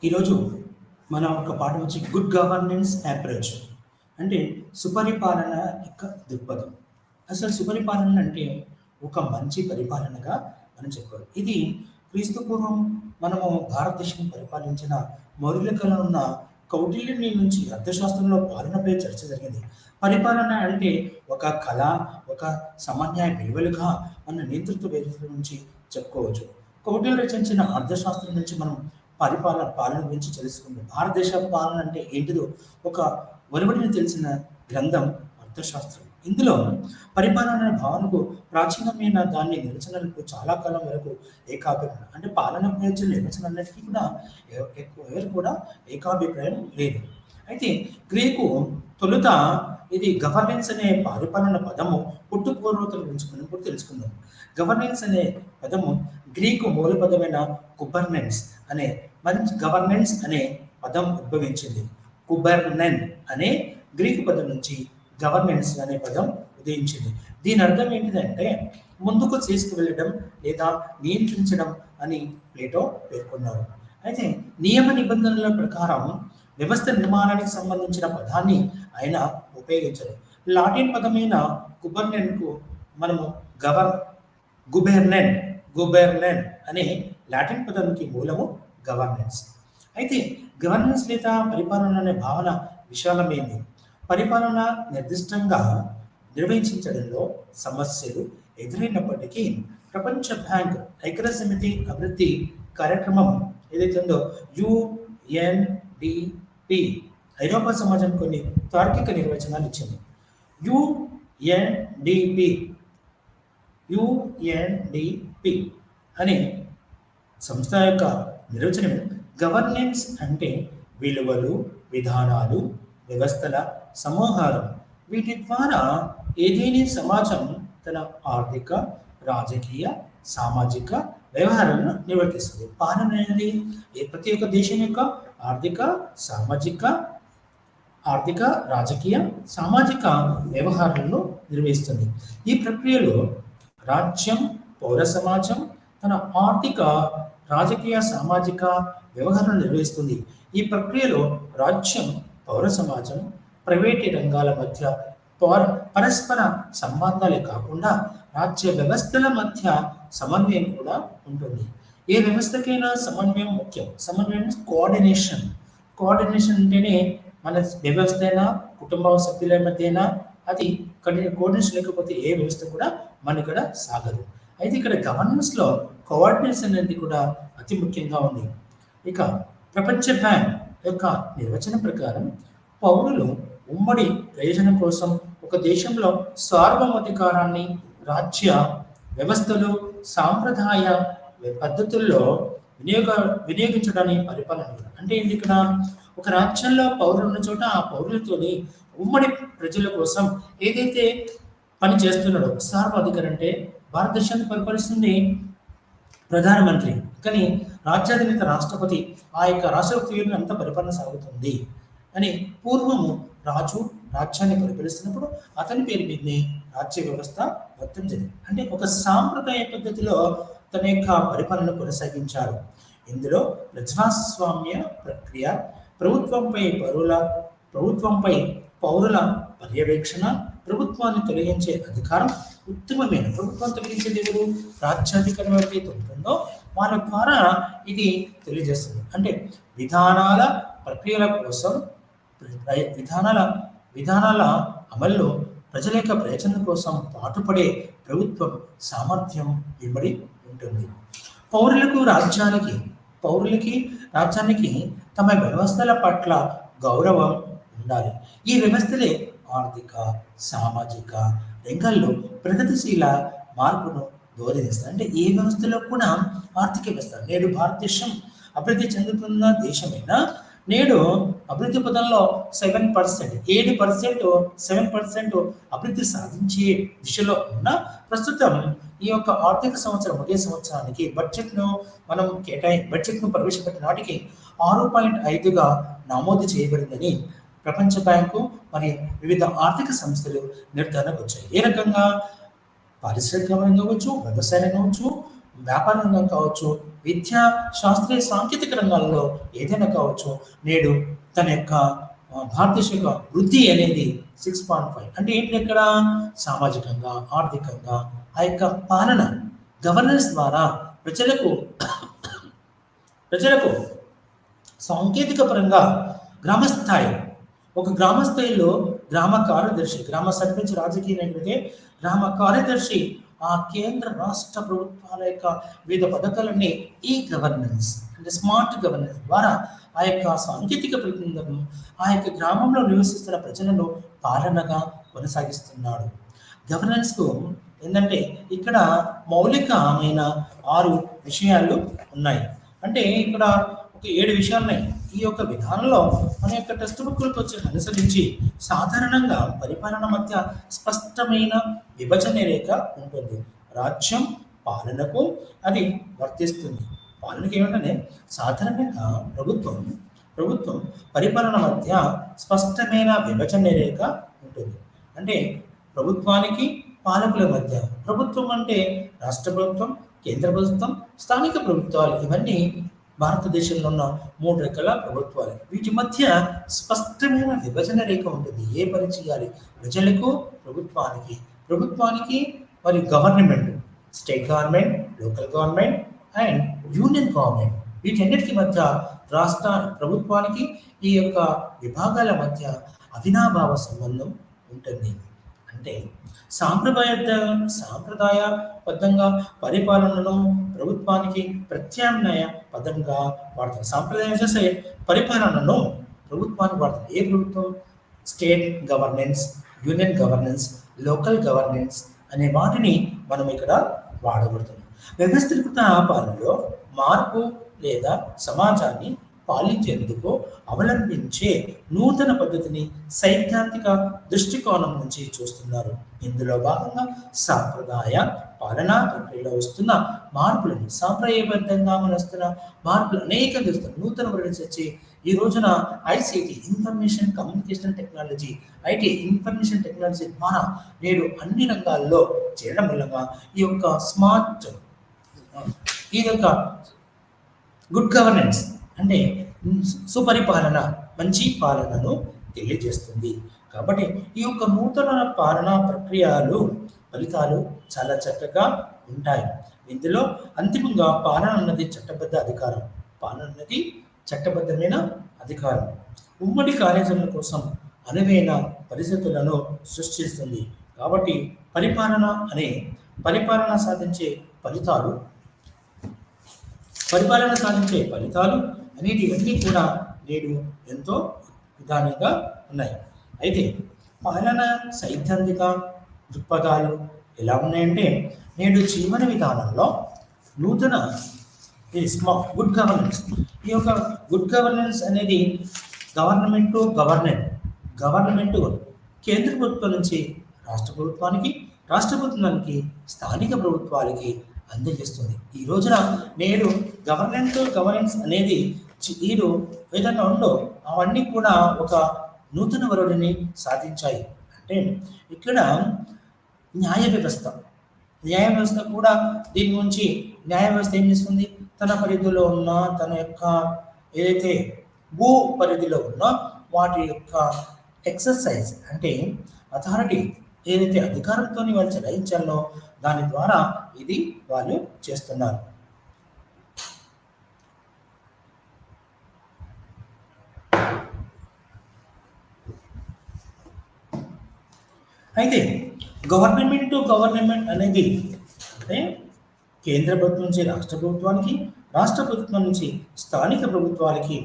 ఈరోజు మన ఒక పాఠం వచ్చి గుడ్ గవర్నెన్స్ అప్రోచ్ అంటే సుపరిపాలన యొక్క దృక్పథం. అసలు సుపరిపాలన అంటే ఒక మంచి పరిపాలనగా మనం చెప్పుకోవాలి. ఇది క్రీస్తు పూర్వం మనము భారతదేశం పరిపాలించిన మౌర్యుల ఉన్న కౌటిల్యుని నుంచి అర్థశాస్త్రంలో పాలనపై చర్చ జరిగింది. పరిపాలన అంటే ఒక కళ, ఒక సమన్యాయ విలువలుగా మన నేతృత్వ వ్యవస్థ నుంచి చెప్పుకోవచ్చు. కౌటిల్యుడు రచించిన అర్థశాస్త్రం నుంచి మనం పాలన గురించి తెలుసుకుందాం. భారతదేశ పాలన అంటే ఏంటిదో ఒక ఒరవడిని తెలిసిన గ్రంథం అర్థశాస్త్రం. ఇందులో పరిపాలన అనే భావనకు ప్రాచీనమైన దాన్ని నిర్వచనాలకు చాలా కాలం వరకు ఏకాభిప్రాయం అంటే పాలన గురించిన నిర్వచనాలన్నిటికీ కూడా ఎవరు కూడా ఏకాభిప్రాయం లేదు. అయితే గ్రీకు తొలుత ఇది గవర్నెన్స్ అనే పరిపాలన పదము పుట్టుపూర్వతల గురించి మనం కూడా తెలుసుకుందాం. గవర్నెన్స్ అనే పదము గ్రీకు మూల పదమైన కుబర్నెన్స్ అనే గవర్నెన్స్ అనే పదం ఉద్భవించింది. కుబర్నెన్ అనే గ్రీకు పదం నుంచి గవర్నెన్స్ అనే పదం ఉదయించింది. దీని అర్థం ఏంటిదంటే ముందుకు తీసుకువెళ్ళడం లేదా నియంత్రించడం అని ప్లేటో పేర్కొన్నారు. అయితే నియమ నిబంధనల ప్రకారం వ్యవస్థ నిర్మాణానికి సంబంధించిన పదాన్ని ఆయన ఉపయోగించారు. లాటిన్ పదమైన గుబర్నెన్కు మనము గుబెర్నెన్ అనే లాటిన్ పదానికి మూలము గవర్నెన్స్. అయితే గవర్నెన్స్ లేదా పరిపాలన అనే భావన విశాలమైంది. పరిపాలన నిర్దిష్టంగా నిర్వహించడంలో సమస్యలు ఎదురైనప్పటికీ ప్రపంచ బ్యాంక్ ఐక్యరాజ్యసమితి అభివృద్ధి కార్యక్రమం ఏదైతే ఉందో యుఎన్డిపి ఐరోపా సమాజం కొన్ని తార్కిక నిర్వచనాలు ఇచ్చింది. యుఎన్డిపి అనే సంస్థ యొక్క నిర్వచనం గవర్నెన్స్ అంటే విలువలు, విధానాలు, వ్యవస్థల సమూహాలు. వీటి ద్వారా ఏదైనా సమాజం తన ఆర్థిక, రాజకీయ, సామాజిక వ్యవహారాలను నిర్వర్తిస్తుంది. పాలన అనేది ప్రతి ఒక్క దేశం యొక్క ఆర్థిక, రాజకీయ, సామాజిక వ్యవహారాలను నిర్వహిస్తుంది. ఈ ప్రక్రియలో రాజ్యం, పౌర సమాజం తన ఆర్థిక, రాజకీయ, సామాజిక వ్యవహారాలను నిర్వహిస్తుంది. ఈ ప్రక్రియలో రాజ్యం, పౌర సమాజం, ప్రైవేటు రంగాల మధ్య పరస్పర సంబంధాలే కాకుండా రాజ్య వ్యవస్థల మధ్య సమన్వయం కూడా ఉంటుంది. ఏ వ్యవస్థకైనా సమన్వయం ముఖ్యం. సమన్వయం కోఆర్డినేషన్ అంటేనే మన వ్యవస్థ అయినా, కుటుంబ సభ్యుల మధ్య అయినా అది కోఆర్డినేషన్ లేకపోతే ఏ వ్యవస్థ కూడా మన ఇక్కడ సాగదు. అయితే ఇక్కడ గవర్నెన్స్లో కోఆర్డినేషన్ అనేది కూడా అతి ముఖ్యంగా ఉంది. ఇక ప్రపంచ బ్యాంక్ యొక్క నిర్వచనం ప్రకారం పౌరులు ఉమ్మడి ప్రయోజనం కోసం ఒక దేశంలో సార్వభౌమాధికారాన్ని రాజ్య వ్యవస్థలు, సాంప్రదాయ పద్ధతుల్లో వినియోగించడానికి పరిపాలన. అంటే ఏంటి ఇక్కడ ఒక రాజ్యంలో పౌరులు ఉన్న చోట ఆ పౌరులతోని ఉమ్మడి ప్రజల కోసం ఏదైతే పని చేస్తున్నాడో సార్వభౌమాధికారం అంటే భారతదేశాన్ని పరిపాలిస్తుంది ప్రధానమంత్రి, కానీ రాజ్యాధినేత రాష్ట్రపతి ఆ యొక్క రాష్ట్రపతి అంతా పరిపాలన సాగుతుంది అని పూర్వము రాజు రాజ్యాన్ని పరిపాలిస్తున్నప్పుడు అతని పేరు మీదనే రాజ్య వ్యవస్థ మొత్తం జరిగింది. అంటే ఒక సాంప్రదాయ పద్ధతిలో తన యొక్క పరిపాలన కొనసాగించారు. ఇందులో ప్రజాస్వామ్య ప్రక్రియ, ప్రభుత్వంపై పౌరుల పర్యవేక్షణ, ప్రభుత్వాన్ని తొలగించే అధికారం ఉత్తమమైన. ప్రభుత్వం తొలగించేది ఎవరు? రాజ్యాధికారం ఎవరికైతే ఉంటుందో వాళ్ళ ద్వారా ఇది తెలియజేస్తుంది. అంటే విధానాల ప్రక్రియల కోసం విధానాల అమల్లో ప్రజల యొక్క ప్రయోజనం కోసం పాటుపడే ప్రభుత్వం సామర్థ్యం ఇవ్వబడి ఉంటుంది. రాజ్యానికి తమ వ్యవస్థల పట్ల గౌరవం ఉండాలి. ఈ వ్యవస్థలే ఆర్థిక, సామాజిక రంగాల్లో ప్రగతిశీల మార్పును దోహదపరుస్తాయి. అంటే ఏ వ్యవస్థలో కూడా ఆర్థిక వ్యవస్థ నేడు భారతదేశం అభివృద్ధి చెందుతున్న దేశమైనా నేడు అభివృద్ధి పదంలో 7% అభివృద్ధి సాధించే దిశలో ఉన్న ప్రస్తుతం ఈ యొక్క ఆర్థిక సంవత్సరం ఒకే సంవత్సరానికి బడ్జెట్ను ప్రవేశపెట్టిన నాటికి 6.5గా నమోదు చేయబడిందని ప్రపంచ బ్యాంకు మరియు వివిధ ఆర్థిక సంస్థలు నిర్ధారణకు వచ్చాయి. ఏ రకంగా పారిశ్రామిక రంగం కావచ్చు, వ్యవసాయ రంగం కావచ్చు, వ్యాపార రంగం కావచ్చు, విద్యా శాస్త్రీయ సాంకేతిక రంగాల్లో ఏదైనా కావచ్చు. నేడు తన యొక్క భారతదేశ యొక్క వృద్ధి అనేది 6.5 అంటే ఏంటి? ఇక్కడ సామాజికంగా, ఆర్థికంగా ఆ యొక్క పాలన గవర్నెన్స్ ద్వారా ప్రజలకు ప్రజలకు సాంకేతిక పరంగా గ్రామస్థాయి ఒక గ్రామ స్థాయిలో గ్రామ కార్యదర్శి, గ్రామ సర్పంచ్ రాజకీయ నాయకుడితే గ్రామ కార్యదర్శి ఆ కేంద్ర రాష్ట్ర ప్రభుత్వాల యొక్క వివిధ పథకాలన్నీ ఈ గవర్నెన్స్ అంటే స్మార్ట్ గవర్నెన్స్ ద్వారా ఆ యొక్క సాంకేతిక ప్రతినిధులను ఆ యొక్క గ్రామంలో నివసిస్తున్న ప్రజలను పాలనగా కొనసాగిస్తున్నాడు. గవర్నెన్స్కు ఏంటంటే ఇక్కడ మౌలికమైన 6 విషయాలు ఉన్నాయి. అంటే ఇక్కడ ఒక 7 విషయాలు ఉన్నాయి. ఈ యొక్క విధానంలో మన యొక్క టెక్స్ట్ బుక్లకు వచ్చి అనుసరించి సాధారణంగా పరిపాలన మధ్య స్పష్టమైన విభజన రేఖ ఉంటుంది. రాజ్యం పాలనకు అది వర్తిస్తుంది. పాలనకి ఏమిటంటే సాధారణంగా ప్రభుత్వం పరిపాలన మధ్య స్పష్టమైన విభజన రేఖ ఉంటుంది. అంటే ప్రభుత్వానికి పాలకుల మధ్య, ప్రభుత్వం అంటే రాష్ట్ర ప్రభుత్వం, కేంద్ర ప్రభుత్వం, స్థానిక ప్రభుత్వాలు, ఇవన్నీ భారతదేశంలో ఉన్న 3 రకాల ప్రభుత్వాలు. వీటి మధ్య స్పష్టమైన విభజన రేఖ ఉంటుంది. ఏ పని చేయాలి? ప్రజలకు, ప్రభుత్వానికి మరియు government, state government, local government and union government, వీటన్నిటికి మధ్య రాష్ట్ర ప్రభుత్వానికి ఈ యొక్క విభాగాల మధ్య అవినాభావ సంబంధం ఉంటుంది. అంటే సాంప్రదాయబద్ధంగా పరిపాలనను ప్రభుత్వానికి ప్రత్యామ్నాయ పదంగా వాడతారు. సాంప్రదాయం చేసే పరిపాలనను ప్రభుత్వానికి వాడతారు. ఏ ప్రభుత్వం? State governance, union governance, local governance అనే వాటిని మనం ఇక్కడ వాడబడుతున్నాం. వ్యవస్థీకృత పాలనలో మార్పు లేదా సమాజాన్ని పాలించేందుకు అవలంబించే నూతన పద్ధతిని సైద్ధాంతిక దృష్టికోణం నుంచి చూస్తున్నారు. ఇందులో భాగంగా సాంప్రదాయ పాలనా ప్రక్రియలో వస్తున్న మార్పులను, సాంప్రదాయబద్ధంగా వస్తున్న మార్పులు అనేక నూతన వర్గీకరణ వచ్చి ఈ రోజున ICT information communication technology, IT information technology ద్వారా నేడు అన్ని రంగాల్లో చేయడం వల్ల ఈ యొక్క గుడ్ గవర్నెన్స్ అంటే సుపరిపాలన, మంచి పాలనను తెలియజేస్తుంది. కాబట్టి ఈ యొక్క నూతన పాలనా ప్రక్రియలు ఫలితాలు చాలా చక్కగా ఉంటాయి. ఇందులో అంతిమంగా పాలన అన్నది చట్టబద్ధమైన అధికారం ఉమ్మడి కార్యాచరణ కోసం అనువైన పరిస్థితులను సృష్టిస్తుంది. కాబట్టి పరిపాలన సాధించే ఫలితాలు అనేటివన్నీ కూడా నేడు ఎంతో విధానంగా ఉన్నాయి. అయితే పాలన సైద్ధాంతిక దృక్పథాలు ఎలా ఉన్నాయంటే నేడు జీవన విధానంలో నూతన గుడ్ గవర్నెన్స్, ఈ యొక్క గుడ్ గవర్నెన్స్ అనేది గవర్నమెంట్ కేంద్ర ప్రభుత్వం నుంచి రాష్ట్ర ప్రభుత్వానికి స్థానిక ప్రభుత్వాలకి అందజేస్తుంది. ఈ రోజున నేడు గవర్నెన్స్ అనేది ఈడు ఏదైనా ఉందో అవన్నీ కూడా ఒక నూతన వరుడిని సాధించాయి. అంటే ఇక్కడ న్యాయ వ్యవస్థ కూడా దీని గురించి న్యాయ వ్యవస్థ ఏం చేస్తుంది? తన పరిధిలో ఉన్న తన యొక్క ఏదైతే భూ పరిధిలో ఉన్నో వాటి యొక్క ఎక్సర్సైజ్ అంటే అథారిటీ ఏదైతే అధికారంతో వాళ్ళు చెలాయించాలో దాని ద్వారా ఇది వాళ్ళు చేస్తున్నారు. అయితే గవర్నమెంట్ అనేది అంటే కేంద్ర ప్రభుత్వం నుంచి రాష్ట్ర ప్రభుత్వానికి, రాష్ట్ర ప్రభుత్వం నుంచి స్థానిక ప్రభుత్వాలకి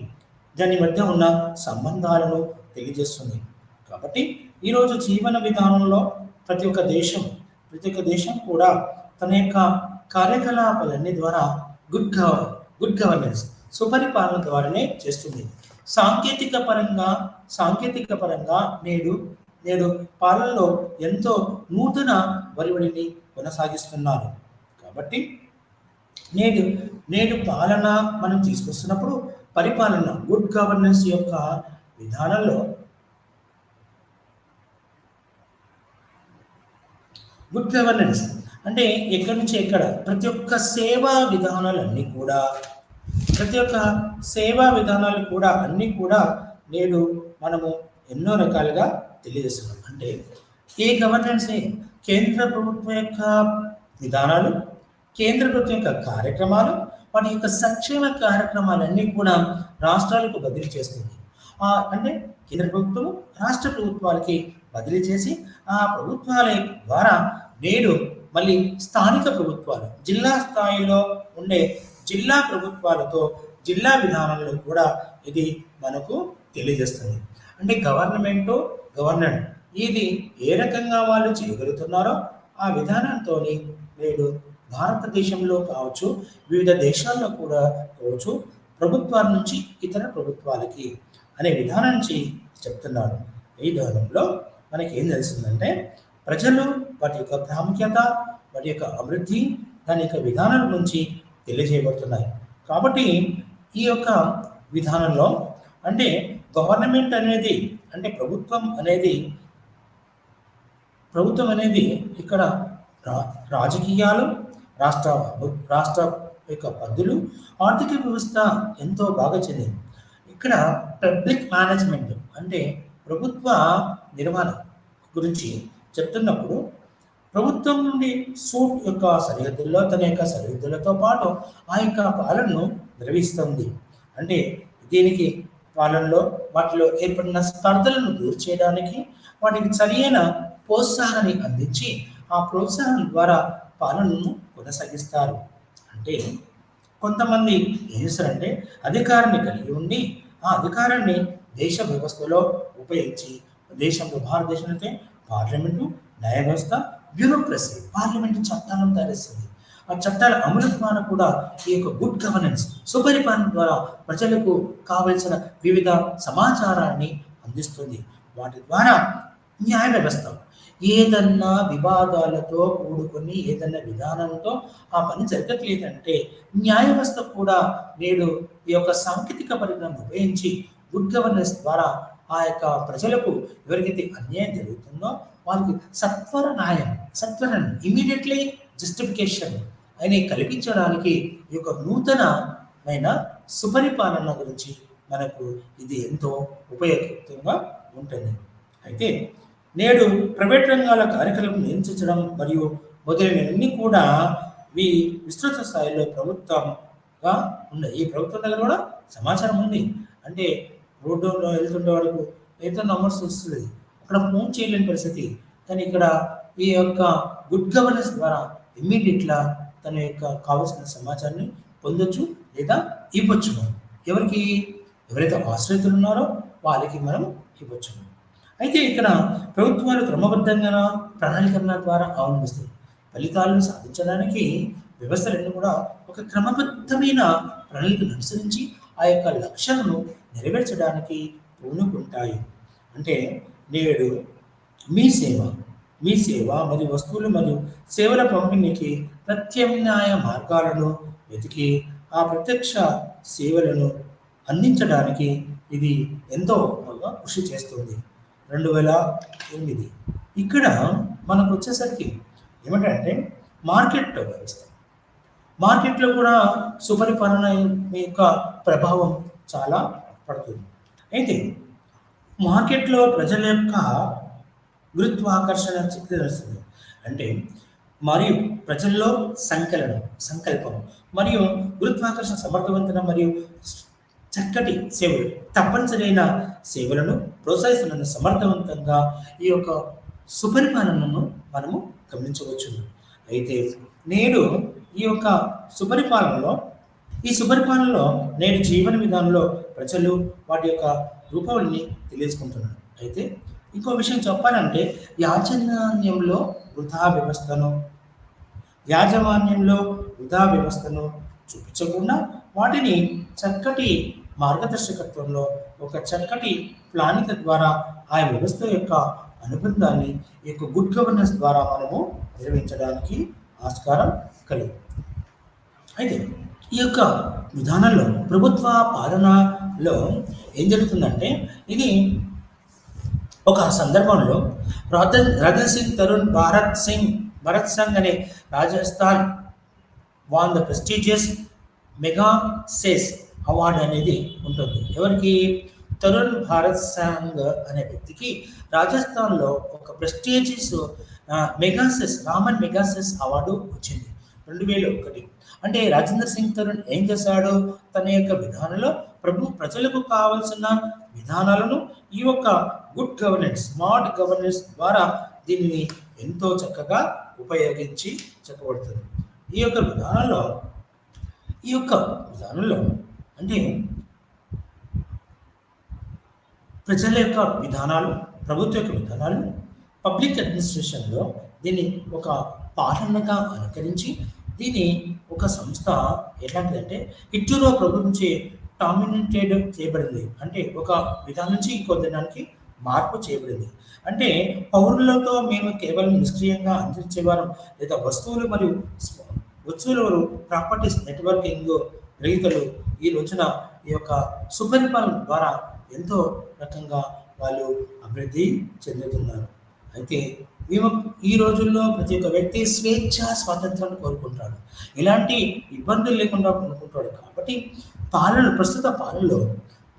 దాని మధ్య ఉన్న సంబంధాలను తెలియజేస్తుంది. కాబట్టి ఈరోజు జీవన విధానంలో ప్రతి ఒక్క దేశం కూడా తన యొక్క కార్యకలాపాలన్నీ ద్వారా గుడ్ గవర్నెన్స్ సుపరిపాలన ద్వారానే చేస్తుంది. సాంకేతిక పరంగా నేడు పాలనలో ఎంతో నూతన వరివడిని కొనసాగిస్తున్నారు. కాబట్టి నేడు పాలన మనం తీసుకొస్తున్నప్పుడు పరిపాలన గుడ్ గవర్నెన్స్ యొక్క విధానంలో గుడ్ గవర్నెన్స్ అంటే ఎక్కడి నుంచి ఎక్కడ ప్రతి ఒక్క సేవా విధానాలన్నీ కూడా ప్రతి ఒక్క సేవా విధానాలు కూడా అన్నీ కూడా నేడు మనము ఎన్నో రకాలుగా తెలియజేస్తున్నాం. అంటే ఈ గవర్నెన్సే కేంద్ర ప్రభుత్వం యొక్క విధానాలు, కేంద్ర ప్రభుత్వం యొక్క కార్యక్రమాలు, వాటి యొక్క సంక్షేమ కార్యక్రమాలన్నీ కూడా రాష్ట్రాలకు బదిలీ చేస్తుంది. అంటే కేంద్ర ప్రభుత్వం రాష్ట్ర ప్రభుత్వాలకి బదిలీ చేసి ఆ ప్రభుత్వాల ద్వారా నేడు మళ్ళీ స్థానిక ప్రభుత్వాలు జిల్లా స్థాయిలో ఉండే జిల్లా ప్రభుత్వాలతో జిల్లా విధానంలో కూడా ఇది మనకు తెలియజేస్తుంది. అంటే గవర్నమెంట్ ఇది ఏ రకంగా వాళ్ళు చేయగలుగుతున్నారో ఆ విధానంతో నేడు భారతదేశంలో కావచ్చు, వివిధ దేశాల్లో కూడా కావచ్చు, ప్రభుత్వాల నుంచి ఇతర ప్రభుత్వాలకి అనే విధానం నుంచి చెప్తున్నారు. ఈ విధానంలో మనకి ఏం తెలుస్తుందంటే ప్రజలు వాటి యొక్క ప్రాముఖ్యత, వాటి యొక్క అభివృద్ధి, దాని యొక్క విధానాల గురించి తెలియజేయబడుతున్నాయి. కాబట్టి ఈ యొక్క విధానంలో అంటే గవర్నమెంట్ అనేది అంటే ప్రభుత్వం అనేది ఇక్కడ రాజకీయాలు, రాష్ట్ర యొక్క పద్ధతులు, ఆర్థిక వ్యవస్థ ఎంతో బాగా చెందింది. ఇక్కడ పబ్లిక్ మేనేజ్మెంట్ అంటే ప్రభుత్వ నిర్వహణ గురించి చెప్తున్నప్పుడు ప్రభుత్వం నుండి సూట్ యొక్క సరిహద్దుల్లో తన యొక్క సరిహద్దులతో పాటు ఆ యొక్క పాలనను నిర్వహిస్తుంది. అంటే దీనికి పాలనలో వాటిలో ఏర్పడిన స్పర్ధలను దూరం చేయడానికి వాటికి సరైన ప్రోత్సాహాన్ని అందించి ఆ ప్రోత్సాహం ద్వారా పాలనను కొనసాగిస్తారు. అంటే కొంతమంది ఏం చేస్తారంటే అధికారాన్ని కలిగి ఉండి ఆ అధికారాన్ని దేశ వ్యవస్థలో ఉపయోగించి భారతదేశంలో అయితే పార్లమెంటు, న్యాయ వ్యవస్థ, బ్యూరోక్రసీ, పార్లమెంటు చట్టాలను తయారిస్తుంది. ఆ చట్టాల అమలు ద్వారా కూడా ఈ యొక్క గుడ్ గవర్నెన్స్, సుపరిపాలన ద్వారా ప్రజలకు కావలసిన వివిధ సమాచారాన్ని అందిస్తుంది. వాటి ద్వారా న్యాయ వ్యవస్థ ఏదన్నా వివాదాలతో కూడుకొని ఏదన్నా విధానంతో ఆ పని జరగట్లేదంటే న్యాయ వ్యవస్థ కూడా నేడు ఈ యొక్క సాంకేతిక పరిజ్ఞానం ఉపయోగించి గుడ్ గవర్నెన్స్ ద్వారా ఆ యొక్క ప్రజలకు ఎవరికైతే అన్యాయం జరుగుతుందో వాళ్ళకి సత్వర ఇమీడియట్లీ జస్టిఫికేషన్ అని కల్పించడానికి ఈ యొక్క నూతనమైన సుపరిపాలన గురించి మనకు ఇది ఎంతో ఉపయోగకరంగా ఉంటుంది. అయితే నేడు ప్రైవేట్ రంగాల కార్యక్రమం నియంత్రించడం మరియు మొదలైనవన్నీ కూడా విస్తృత స్థాయిలో ప్రభుత్వంగా ఉన్నాయి. ఈ ప్రభుత్వం దగ్గర కూడా సమాచారం ఉంది. అంటే రోడ్డులో వెళ్తుండే వాడికి ఏదో నంబర్స్ వస్తుంది, అక్కడ ఫోన్ చేయలేని పరిస్థితి. కానీ ఇక్కడ ఈ యొక్క గుడ్ గవర్నెన్స్ ద్వారా ఇమ్మీడియట్గా తన యొక్క కావాల్సిన సమాచారాన్ని పొందొచ్చు లేదా ఇవ్వచ్చు. ఎవరైతే ఆశ్రయితులు ఉన్నారో వాళ్ళకి మనం ఇవ్వచ్చు. అయితే ఇక్కడ ప్రభుత్వాలు క్రమబద్ధంగా ప్రణాళికరణ ద్వారా అవలంబిస్తాయి. ఫలితాలను సాధించడానికి వ్యవస్థలన్నీ కూడా ఒక క్రమబద్ధమైన ప్రణాళికను అనుసరించి ఆ యొక్క లక్ష్యాలను నెరవేర్చడానికి పూనుకుంటాయి. అంటే నేడు మీ సేవ మరియు వస్తువులు మరియు సేవల పంపిణీకి ప్రత్యామ్నాయ మార్గాలను వెతికి ఆ ప్రత్యక్ష సేవలను అందించడానికి ఇది ఎంతో కృషి చేస్తుంది. 2008 ఇక్కడ మనకు వచ్చేసరికి ఏమిటంటే మార్కెట్లో కూడా సుపరిపాలన యొక్క ప్రభావం చాలా పడుతుంది. అయితే మార్కెట్లో ప్రజల యొక్క గురుత్వాకర్షణ శక్తి తెలుస్తుంది. అంటే మరియు ప్రజల్లో సంకల్పం మరియు గురుత్వాకర్షణ సమర్థవంతమైన మరియు చక్కటి సేవలు, తప్పనిసరైన సేవలను ప్రోత్సహిస్తున్న సమర్థవంతంగా ఈ యొక్క సుపరిపాలనను మనము గమనించవచ్చు. అయితే నేడు ఈ యొక్క సుపరిపాలనలో నేడు జీవన విధానంలో ప్రజలు వాటి యొక్క రూపాలని తెలియజేసుకుంటున్నారు. అయితే ఇంకో విషయం చెప్పాలంటే యాజమాన్యంలో వృధా వ్యవస్థను చూపించకుండా వాటిని చక్కటి మార్గదర్శకత్వంలో ఒక చక్కటి ప్లానిక ద్వారా ఆ వ్యవస్థ యొక్క అనుబంధాన్ని ఈ యొక్క గుడ్ గవర్నెన్స్ ద్వారా మనము నిర్వహించడానికి ఆస్కారం కలిగి. అయితే ఈ యొక్క విధానంలో ప్రభుత్వ పాలనలో ఏం జరుగుతుందంటే ఇది ఒక సందర్భంలో రతన్ సింగ్, తరుణ్ భారత్ సింగ్ భరత్ సంఘ్ అనే Rajasthan won the prestigious Magsaysay award అనేది ఉంటుంది. ఎవరికి? తరుణ్ భారత్ సంఘ్ అనే వ్యక్తికి రాజస్థాన్లో ఒక prestigious Magsaysay Raman Magsaysay award వచ్చింది 2001. అంటే రాజేందర్ సింగ్ తరుణ్ ఏం చేశాడు? తన యొక్క విధానంలో ప్రజలకు కావాల్సిన విధానాలను ఈ యొక్క గుడ్ గవర్నెన్స్, స్మార్ట్ గవర్నెన్స్ ద్వారా దీనిని ఎంతో చక్కగా ఉపయోగించి చెప్పబడుతుంది. ఈ యొక్క విధానంలో అంటే ప్రజల యొక్క విధానాలు, ప్రభుత్వ యొక్క విధానాలు, పబ్లిక్ అడ్మినిస్ట్రేషన్లో దీన్ని ఒక పాలనగా అనుకరించి దీన్ని ఒక సంస్థ ఎలాంటిదంటే ఇటులో ప్రభుత్వం నుంచి డామినేటెడ్ చేయబడింది. అంటే ఒక విధానం నుంచి ఇంకో విధానానికి మార్పు చేయబడింది. అంటే పౌరులతో మేము కేవలం నిష్క్రియంగా అందించేవారం, లేదా వస్తువులు మరియు ప్రాపర్టీస్ నెట్వర్కింగ్ గ్రహీతలు ఈ రోజున ఈ యొక్క సుపరిపాలన ద్వారా ఎంతో రకంగా వాళ్ళు అభివృద్ధి చెందుతున్నారు. అయితే ఈ రోజుల్లో ప్రతి ఒక్క వ్యక్తి స్వాతంత్రాన్ని కోరుకుంటాడు, ఎలాంటి ఇబ్బందులు లేకుండా కోరుకుంటాడు. కాబట్టి ప్రస్తుత పాలనలో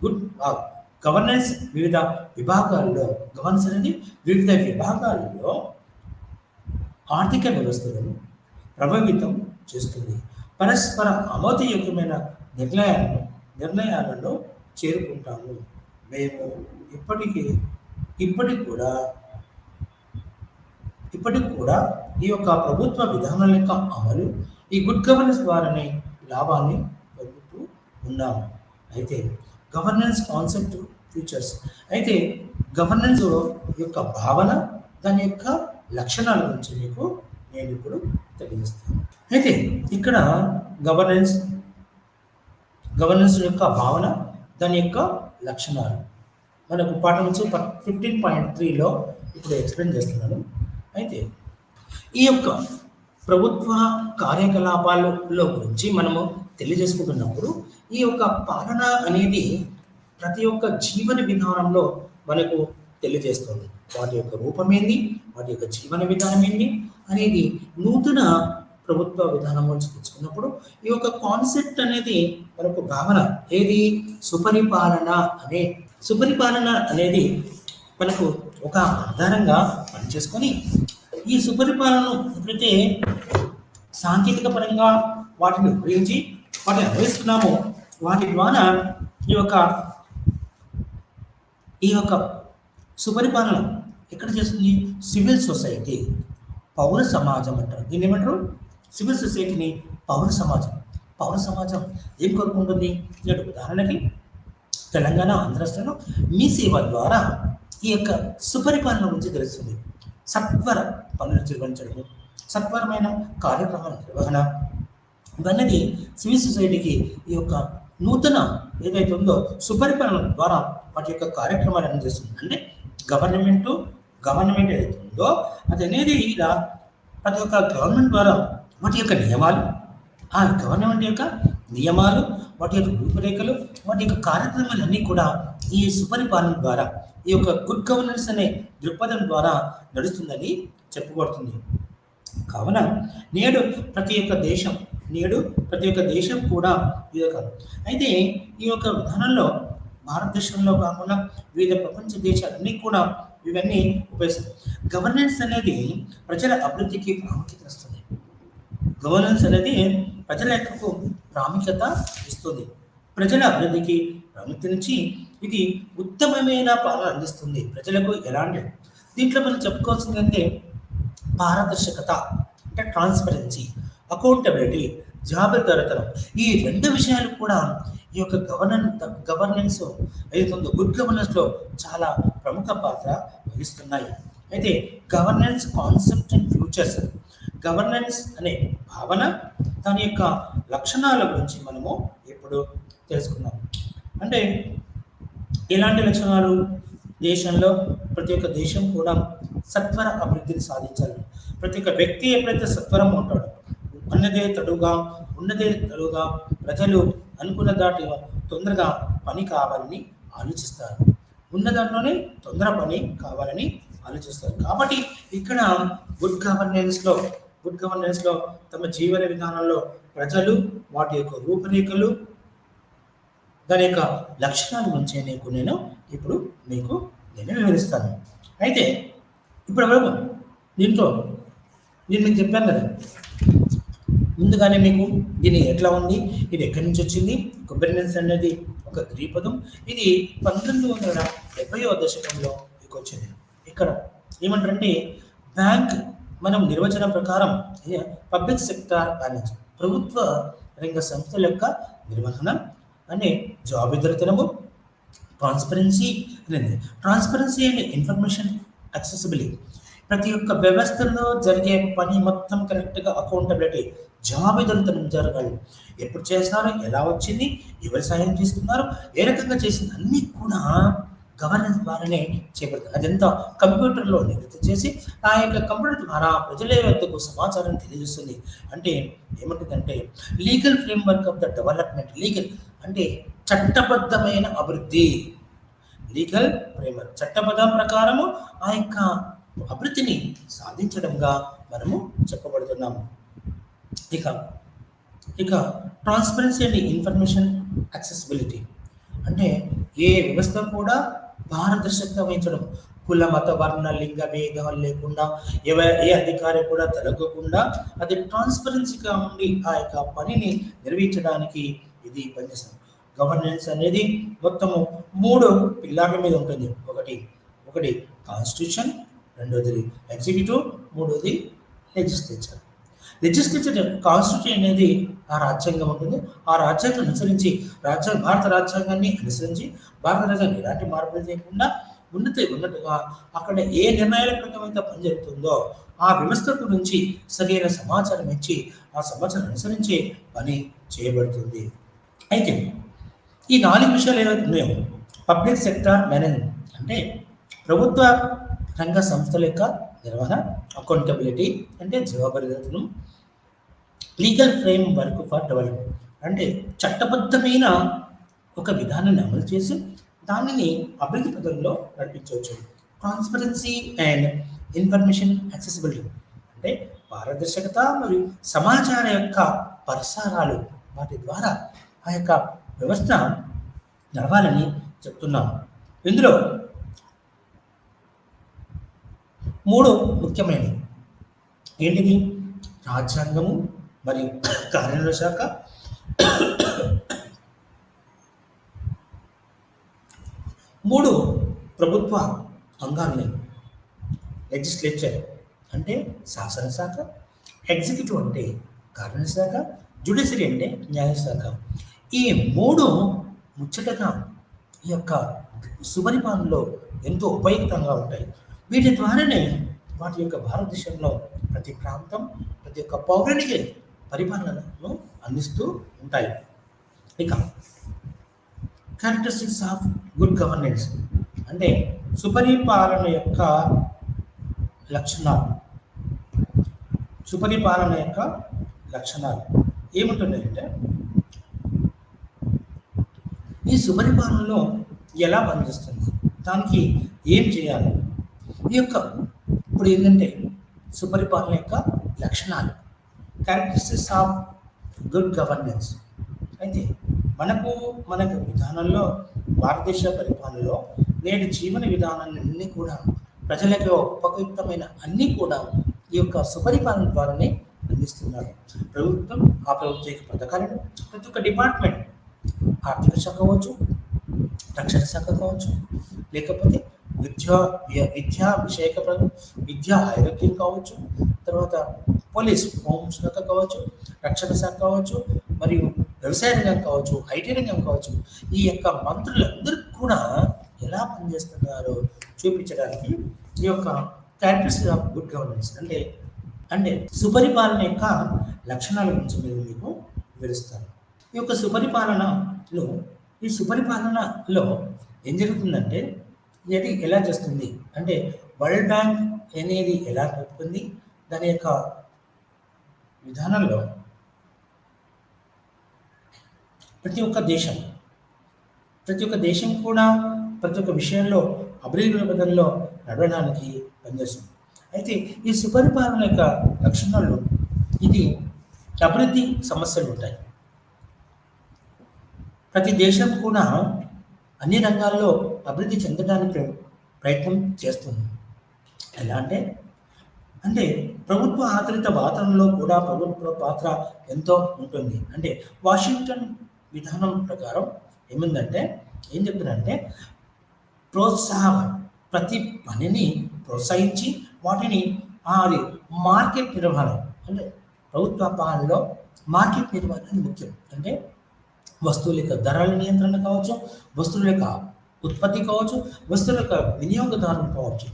గుడ్ గవర్నెన్స్ వివిధ విభాగాల్లో ఆర్థిక వ్యవస్థలను ప్రభావితం చేస్తుంది. పరస్పర ఆమోదయోగ్యమైన నిర్ణయాలను చేరుకుంటాము. మేము ఇప్పటికి కూడా ఈ యొక్క ప్రభుత్వ విధానాల యొక్క అమలు, ఈ గుడ్ గవర్నెన్స్ ద్వారానే లాభాన్ని పొందుతూ ఉన్నాము. అయితే గవర్నెన్స్ కాన్సెప్ట్ ఫీచర్స్, అయితే గవర్నెన్స్ యొక్క భావన, దాని యొక్క లక్షణాల గురించి మీకు నేను ఇప్పుడు తెలియజేస్తాను. అయితే ఇక్కడ గవర్నెన్స్ యొక్క భావన, దాని యొక్క లక్షణాలు మనకు పాఠం నుంచి 15.3లో ఇప్పుడు ఎక్స్ప్లెయిన్ చేస్తున్నాను. అయితే ఈ యొక్క ప్రభుత్వ కార్యకలాపాలలో గురించి మనము తెలియజేసుకుంటున్నప్పుడు ఈ యొక్క పాలన అనేది ప్రతి ఒక్క జీవన విధానంలో మనకు తెలియజేస్తుంది. వాటి యొక్క రూపం ఏంది, వాటి యొక్క జీవన విధానం ఏంది అనేది నూతన ప్రభుత్వ విధానం నుంచి తెచ్చుకున్నప్పుడు ఈ యొక్క కాన్సెప్ట్ అనేది మనకు భావన ఏది, సుపరిపాలన అనేది మనకు ఒక ఆధారంగా పనిచేసుకొని ఈ సుపరిపాలనను ఎప్పుడైతే సాంకేతిక పరంగా వాటిని ఉపయోగించి వాటిని అనుభవిస్తున్నామో వాటి ద్వారా ఈ యొక్క సుపరిపాలన ఎక్కడ చేస్తుంది? సివిల్ సొసైటీ, పౌర సమాజం అంటారు. దీన్ని ఏమంటారు? సివిల్ సొసైటీని పౌర సమాజం ఏం కోరుకుంటుంది? ఉదాహరణకి తెలంగాణ, ఆంధ్ర రాష్ట్రంలో మీ సేవ ద్వారా ఈ యొక్క సుపరిపాలన గురించి తెలుస్తుంది. సత్వర పనులు నిర్వహించడము, సత్వరమైన కార్యక్రమాల నిర్వహణ, ఇవన్నీ సివిల్ సొసైటీకి ఈ యొక్క నూతన ఏదైతే ఉందో సుపరిపాలన ద్వారా వాటి యొక్క కార్యక్రమాలు అనేది చేస్తుంది. అంటే గవర్నమెంట్ ఏదైతే ఉందో అది అనేది ఇలా ప్రతి ఒక్క గవర్నమెంట్ ద్వారా వాటి యొక్క నియమాలు, ఆ గవర్నమెంట్ యొక్క నియమాలు, వాటి యొక్క రూపురేఖలు, వాటి యొక్క కార్యక్రమాలన్నీ కూడా ఈ సుపరిపాలన ద్వారా, ఈ యొక్క గుడ్ గవర్నెన్స్ అనే దృక్పథం ద్వారా నడుస్తుందని చెప్పబడుతుంది. కావున నేడు ప్రతి ఒక్క దేశం కూడా ఈ యొక్క అయితే ఈ యొక్క విధానంలో భారతదేశంలో కాకుండా వివిధ ప్రపంచ దేశాలన్నీ కూడా ఇవన్నీ ఉపయోగిస్తాయి. గవర్నెన్స్ అనేది ప్రజల అభివృద్ధికి ప్రాముఖ్యత ఇస్తుంది. ప్రజల అభివృద్ధికి ప్రాముఖ్యతనిచ్చి ఇది ఉత్తమమైన పాలన అందిస్తుంది ప్రజలకు. ఎలాంటి దీంట్లో మనం చెప్పుకోవాల్సిందంటే పారదర్శకత, అంటే ట్రాన్స్పరెన్సీ, అకౌంటబిలిటీ, జవాబుదారీతనం, ఈ రెండు విషయాలు కూడా ఈ యొక్క గవర్నెన్స్ ఏదైతుందో గుడ్ గవర్నెన్స్లో చాలా ప్రముఖ పాత్ర వహిస్తున్నాయి. అయితే governance concept and futures, governance అనే భావన, దాని యొక్క లక్షణాల గురించి మనము ఇప్పుడు తెలుసుకుందాం. అంటే ఎలాంటి లక్షణాలు? దేశంలో ప్రతి ఒక్క దేశం కూడా సత్వర అభివృద్ధిని సాధించాలి. ప్రతి ఒక్క వ్యక్తి ఎప్పుడైతే సత్వరం ఉంటాడో, ఉన్నదే తడుగా ప్రజలు అనుకున్న దాటి తొందరగా పని కావాలని ఆలోచిస్తారు. ఉన్న దాంట్లోనే తొందర పని కావాలని ఆలోచిస్తారు. కాబట్టి ఇక్కడ గుడ్ గవర్నెన్స్లో గుడ్ గవర్నెన్స్లో తమ జీవన విధానంలో ప్రజలు వాటి యొక్క రూపురేఖలు దాని యొక్క లక్షణాల గురించి ఇప్పుడు మీకు నేను వివరిస్తాను. అయితే ఇప్పటి వరకు దీంట్లో నేను మీకు చెప్పాను కదా, ముందుగానే మీకు దీని ఎట్లా ఉంది, ఇది ఎక్కడి నుంచి వచ్చింది. గవర్నెన్స్ అనేది ఒక గ్రీక్ పదం. ఇది 1970వ దశకంలో మీకు వచ్చింది. ఇక్కడ ఏమంటారంటే బ్యాంక్ మనం నిర్వచనం ప్రకారం పబ్లిక్ సెక్టార్ మేనేజ్ ప్రభుత్వ రంగ సంస్థల యొక్క నిర్వహణ అనే జవాబుదారీతనము, ట్రాన్స్పరెన్సీ అనేది ట్రాన్స్పరెన్సీ అండ్ ఇన్ఫర్మేషన్ యాక్సెసిబిలిటీ ప్రతి ఒక్క వ్యవస్థలో జరిగే పని మొత్తం కరెక్ట్గా అకౌంటబిలిటీ జవాబుదారీతనం జరగాలి. ఎప్పుడు చేస్తున్నారు, ఎలా వచ్చింది, ఎవరు సాయం చేస్తున్నారు, ఏ రకంగా చేసింది అన్నీ కూడా గవర్నెన్స్ ద్వారానే చేపడతారు. అదంతా కంప్యూటర్లో నివృత్తి చేసి ఆ యొక్క కంప్యూటర్ ద్వారా ప్రజల వద్దకు సమాచారం తెలియజేస్తుంది. అంటే ఏమంటుందంటే legal framework of the development. Legal అంటే చట్టబద్ధమైన అభివృద్ధి. లీగల్ ఫ్రేమ్వర్క్ చట్టబద్ధం ప్రకారము ఆ యొక్క అభివృద్ధిని సాధించడంగా మనము చెప్పబడుతున్నాము. ఇక ఇక ట్రాన్స్పరెన్సీ అండ్ ఇన్ఫర్మేషన్ యాక్సెసిబిలిటీ అంటే ఏ వ్యవస్థ కూడా పారదర్శకత వహించడం, కుల మత వర్ణ లింగ భేదాలు లేకుండా ఏ అధికారి కూడా తొలగకుండా అది ట్రాన్స్పరెన్సీగా ఉండి ఆ యొక్క పనిని నిర్వహించడానికి ఇది పనిచేస్తుంది. గవర్నెన్స్ అనేది మొత్తము 3 పిల్లర్ల మీద ఉంటుంది. ఒకటి కాన్స్టిట్యూషన్, రెండోది ఎగ్జిక్యూటివ్, మూడోది లెజిస్లేచర్. కాన్స్టిట్యూషన్ అనేది ఆ రాజ్యాంగం ఉంటుంది. ఆ రాజ్యాంగం అనుసరించి భారత రాజ్యాంగాన్ని అనుసరించి భారత రాజ్యాంగం ఎలాంటి మార్పులు చేయకుండా ఉన్నట్టుగా అక్కడ ఏ నిర్ణయాల ప్రకారం అయితే పని జరుగుతుందో ఆ వ్యవస్థ గురించి సరైన సమాచారం ఇచ్చి ఆ సమాచారం అనుసరించి పని చేయబడుతుంది. అయితే ఈ 4 విషయాలు ఏవైతే ఉన్నాయో పబ్లిక్ సెక్టార్ మేనేజ్మెంట్ అంటే ప్రభుత్వ రంగ సంస్థల యొక్క నిర్వహణ, అకౌంటబిలిటీ అంటే జవాబుదారీతనం, legal frame work for development అంటే చట్టబద్ధమైన ఒక విధానాన్ని అమలు చేసి దానిని అభివృద్ధి పథంలో నడిపించవచ్చు. ట్రాన్స్పరెన్సీ అండ్ ఇన్ఫర్మేషన్ యాక్సెసిబిలిటీ అంటే పారదర్శకత మరియు సమాచార యొక్క ప్రసారాలు వాటి ద్వారా ఆ యొక్క వ్యవస్థ నడవాలని చెప్తున్నాం. ఇందులో 3 ముఖ్యమైనవి ఏంటిది? రాజ్యాంగము మరియు కార్యాలయ శాఖ, 3 ప్రభుత్వ అంగాలని లెజిస్లేచర్ అంటే శాసనశాఖ, ఎగ్జిక్యూటివ్ అంటే కార్యాలయ శాఖ, జ్యుడిషియరీ అంటే న్యాయశాఖ. ఈ 3 ముచ్చటగా ఈ యొక్క సుపరిపాలనలో ఎంతో ఉపయుక్తంగా ఉంటాయి. వీటి ద్వారానే వాటి యొక్క భారతదేశంలో ప్రతి ప్రాంతం ప్రతి ఒక్క పౌరునికి పరిపాలనను అందిస్తూ ఉంటాయి. ఇక క్యారెక్టరిస్టిక్స్ ఆఫ్ గుడ్ గవర్నెన్స్ అంటే సుపరిపాలన యొక్క లక్షణాలు. సుపరిపాలన యొక్క లక్షణాలు ఏముంటున్నాయంటే ఈ సుపరిపాలనలో ఎలా పనిచేస్తుంది, దానికి ఏం చేయాలి, ఈ యొక్క ఇప్పుడు ఏంటంటే సుపరిపాలన యొక్క లక్షణాలు, క్యారెక్టరిస్టిక్స్ ఆఫ్ గుడ్ గవర్నెన్స్. అయితే మనకు విధానంలో భారతదేశ పరిపాలనలో నేటి జీవన విధానాలన్నీ కూడా ప్రజలకు ఉపయుక్తమైన అన్నీ కూడా ఈ యొక్క సుపరిపాలన ద్వారానే అందిస్తున్నారు. ప్రభుత్వం ఆ ప్రభుత్వ పథకాలను ప్రతి ఒక్క డిపార్ట్మెంట్ ఆర్థిక శాఖ కావచ్చు, రక్షణ శాఖ కావచ్చు, లేకపోతే విద్యా విషయక విద్యా ఆరోగ్యం కావచ్చు, తర్వాత పోలీస్ హోం శాఖ కావచ్చు, రక్షణ శాఖ కావచ్చు, మరియు వ్యవసాయ రంగం కావచ్చు, ఐటీ రంగం కావచ్చు, ఈ యొక్క మంత్రులందరూ కూడా ఎలా పనిచేస్తున్నారో చూపించడానికి ఈ యొక్క క్యారెక్టరిస్టిక్స్ ఆఫ్ గుడ్ గవర్నెన్స్ అంటే సుపరిపాలన యొక్క లక్షణాల గురించి నేను మీకు వివరిస్తాను. ఈ యొక్క సుపరిపాలనలో ఏం జరుగుతుందంటే ఇది ఎలా చేస్తుంది అంటే వరల్డ్ బ్యాంక్ అనేది ఎలా చెప్తుంది, దాని యొక్క విధానంలో ప్రతి ఒక్క దేశం కూడా ప్రతి ఒక్క విషయంలో అభివృద్ధి పథంలో నడవడానికి పనిచేస్తుంది. అయితే ఈ సుపరిపాలన యొక్క లక్షణాలు ఇది అభివృద్ధి సమస్యలు ఉంటాయి. ప్రతి దేశం కూడా అన్ని రంగాల్లో అభివృద్ధి చెందడానికి ప్రయత్నం చేస్తుంది. ఎలా అంటే అంటే ప్రభుత్వ ఆధారిత వాతావరణంలో కూడా ప్రభుత్వ పాత్ర ఎంతో ఉంటుంది. అంటే వాషింగ్టన్ విధానం ప్రకారం ఏముందంటే ఏం చెప్తున్నారంటే ప్రోత్సాహం, ప్రతి పనిని ప్రోత్సహించి వాటిని అది మార్కెట్ నిర్వహణ, అంటే ప్రభుత్వ పాలనలో మార్కెట్ నిర్వహణ అనేది ముఖ్యం. అంటే వస్తువుల యొక్క ధరల నియంత్రణ కావచ్చు, వస్తువుల యొక్క ఉత్పత్తి కావచ్చు, వస్తువుల యొక్క వినియోగదారులు కావచ్చు,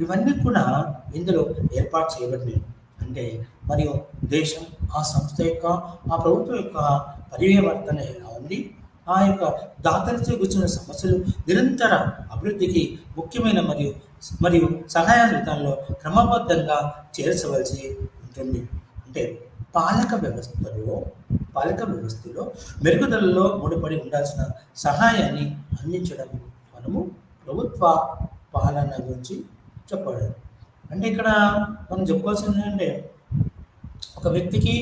ఇవన్నీ కూడా ఇందులో ఏర్పాటు చేయబడినవి. అంటే మరియు దేశం, ఆ సంస్థ యొక్క, ఆ ప్రభుత్వం యొక్క పర్యవర్తన ఎలా ఉంది, ఆ యొక్క దాతలతో కూర్చున్న సమస్యలు నిరంతర అభివృద్ధికి ముఖ్యమైన మరియు మరియు సహాయ విధానంలో క్రమబద్ధంగా చేర్చవలసి ఉంటుంది. అంటే పాలక వ్యవస్థలో మెరుగుదలలో ముడిపడి ఉండాల్సిన సహాయాన్ని అందించడం మనము ప్రభుత్వ పాలన గురించి చెప్పాడు. అంటే ఇక్కడ మనం చెప్పుకోవాల్సింది ఏంటంటే ఒక వ్యక్తికి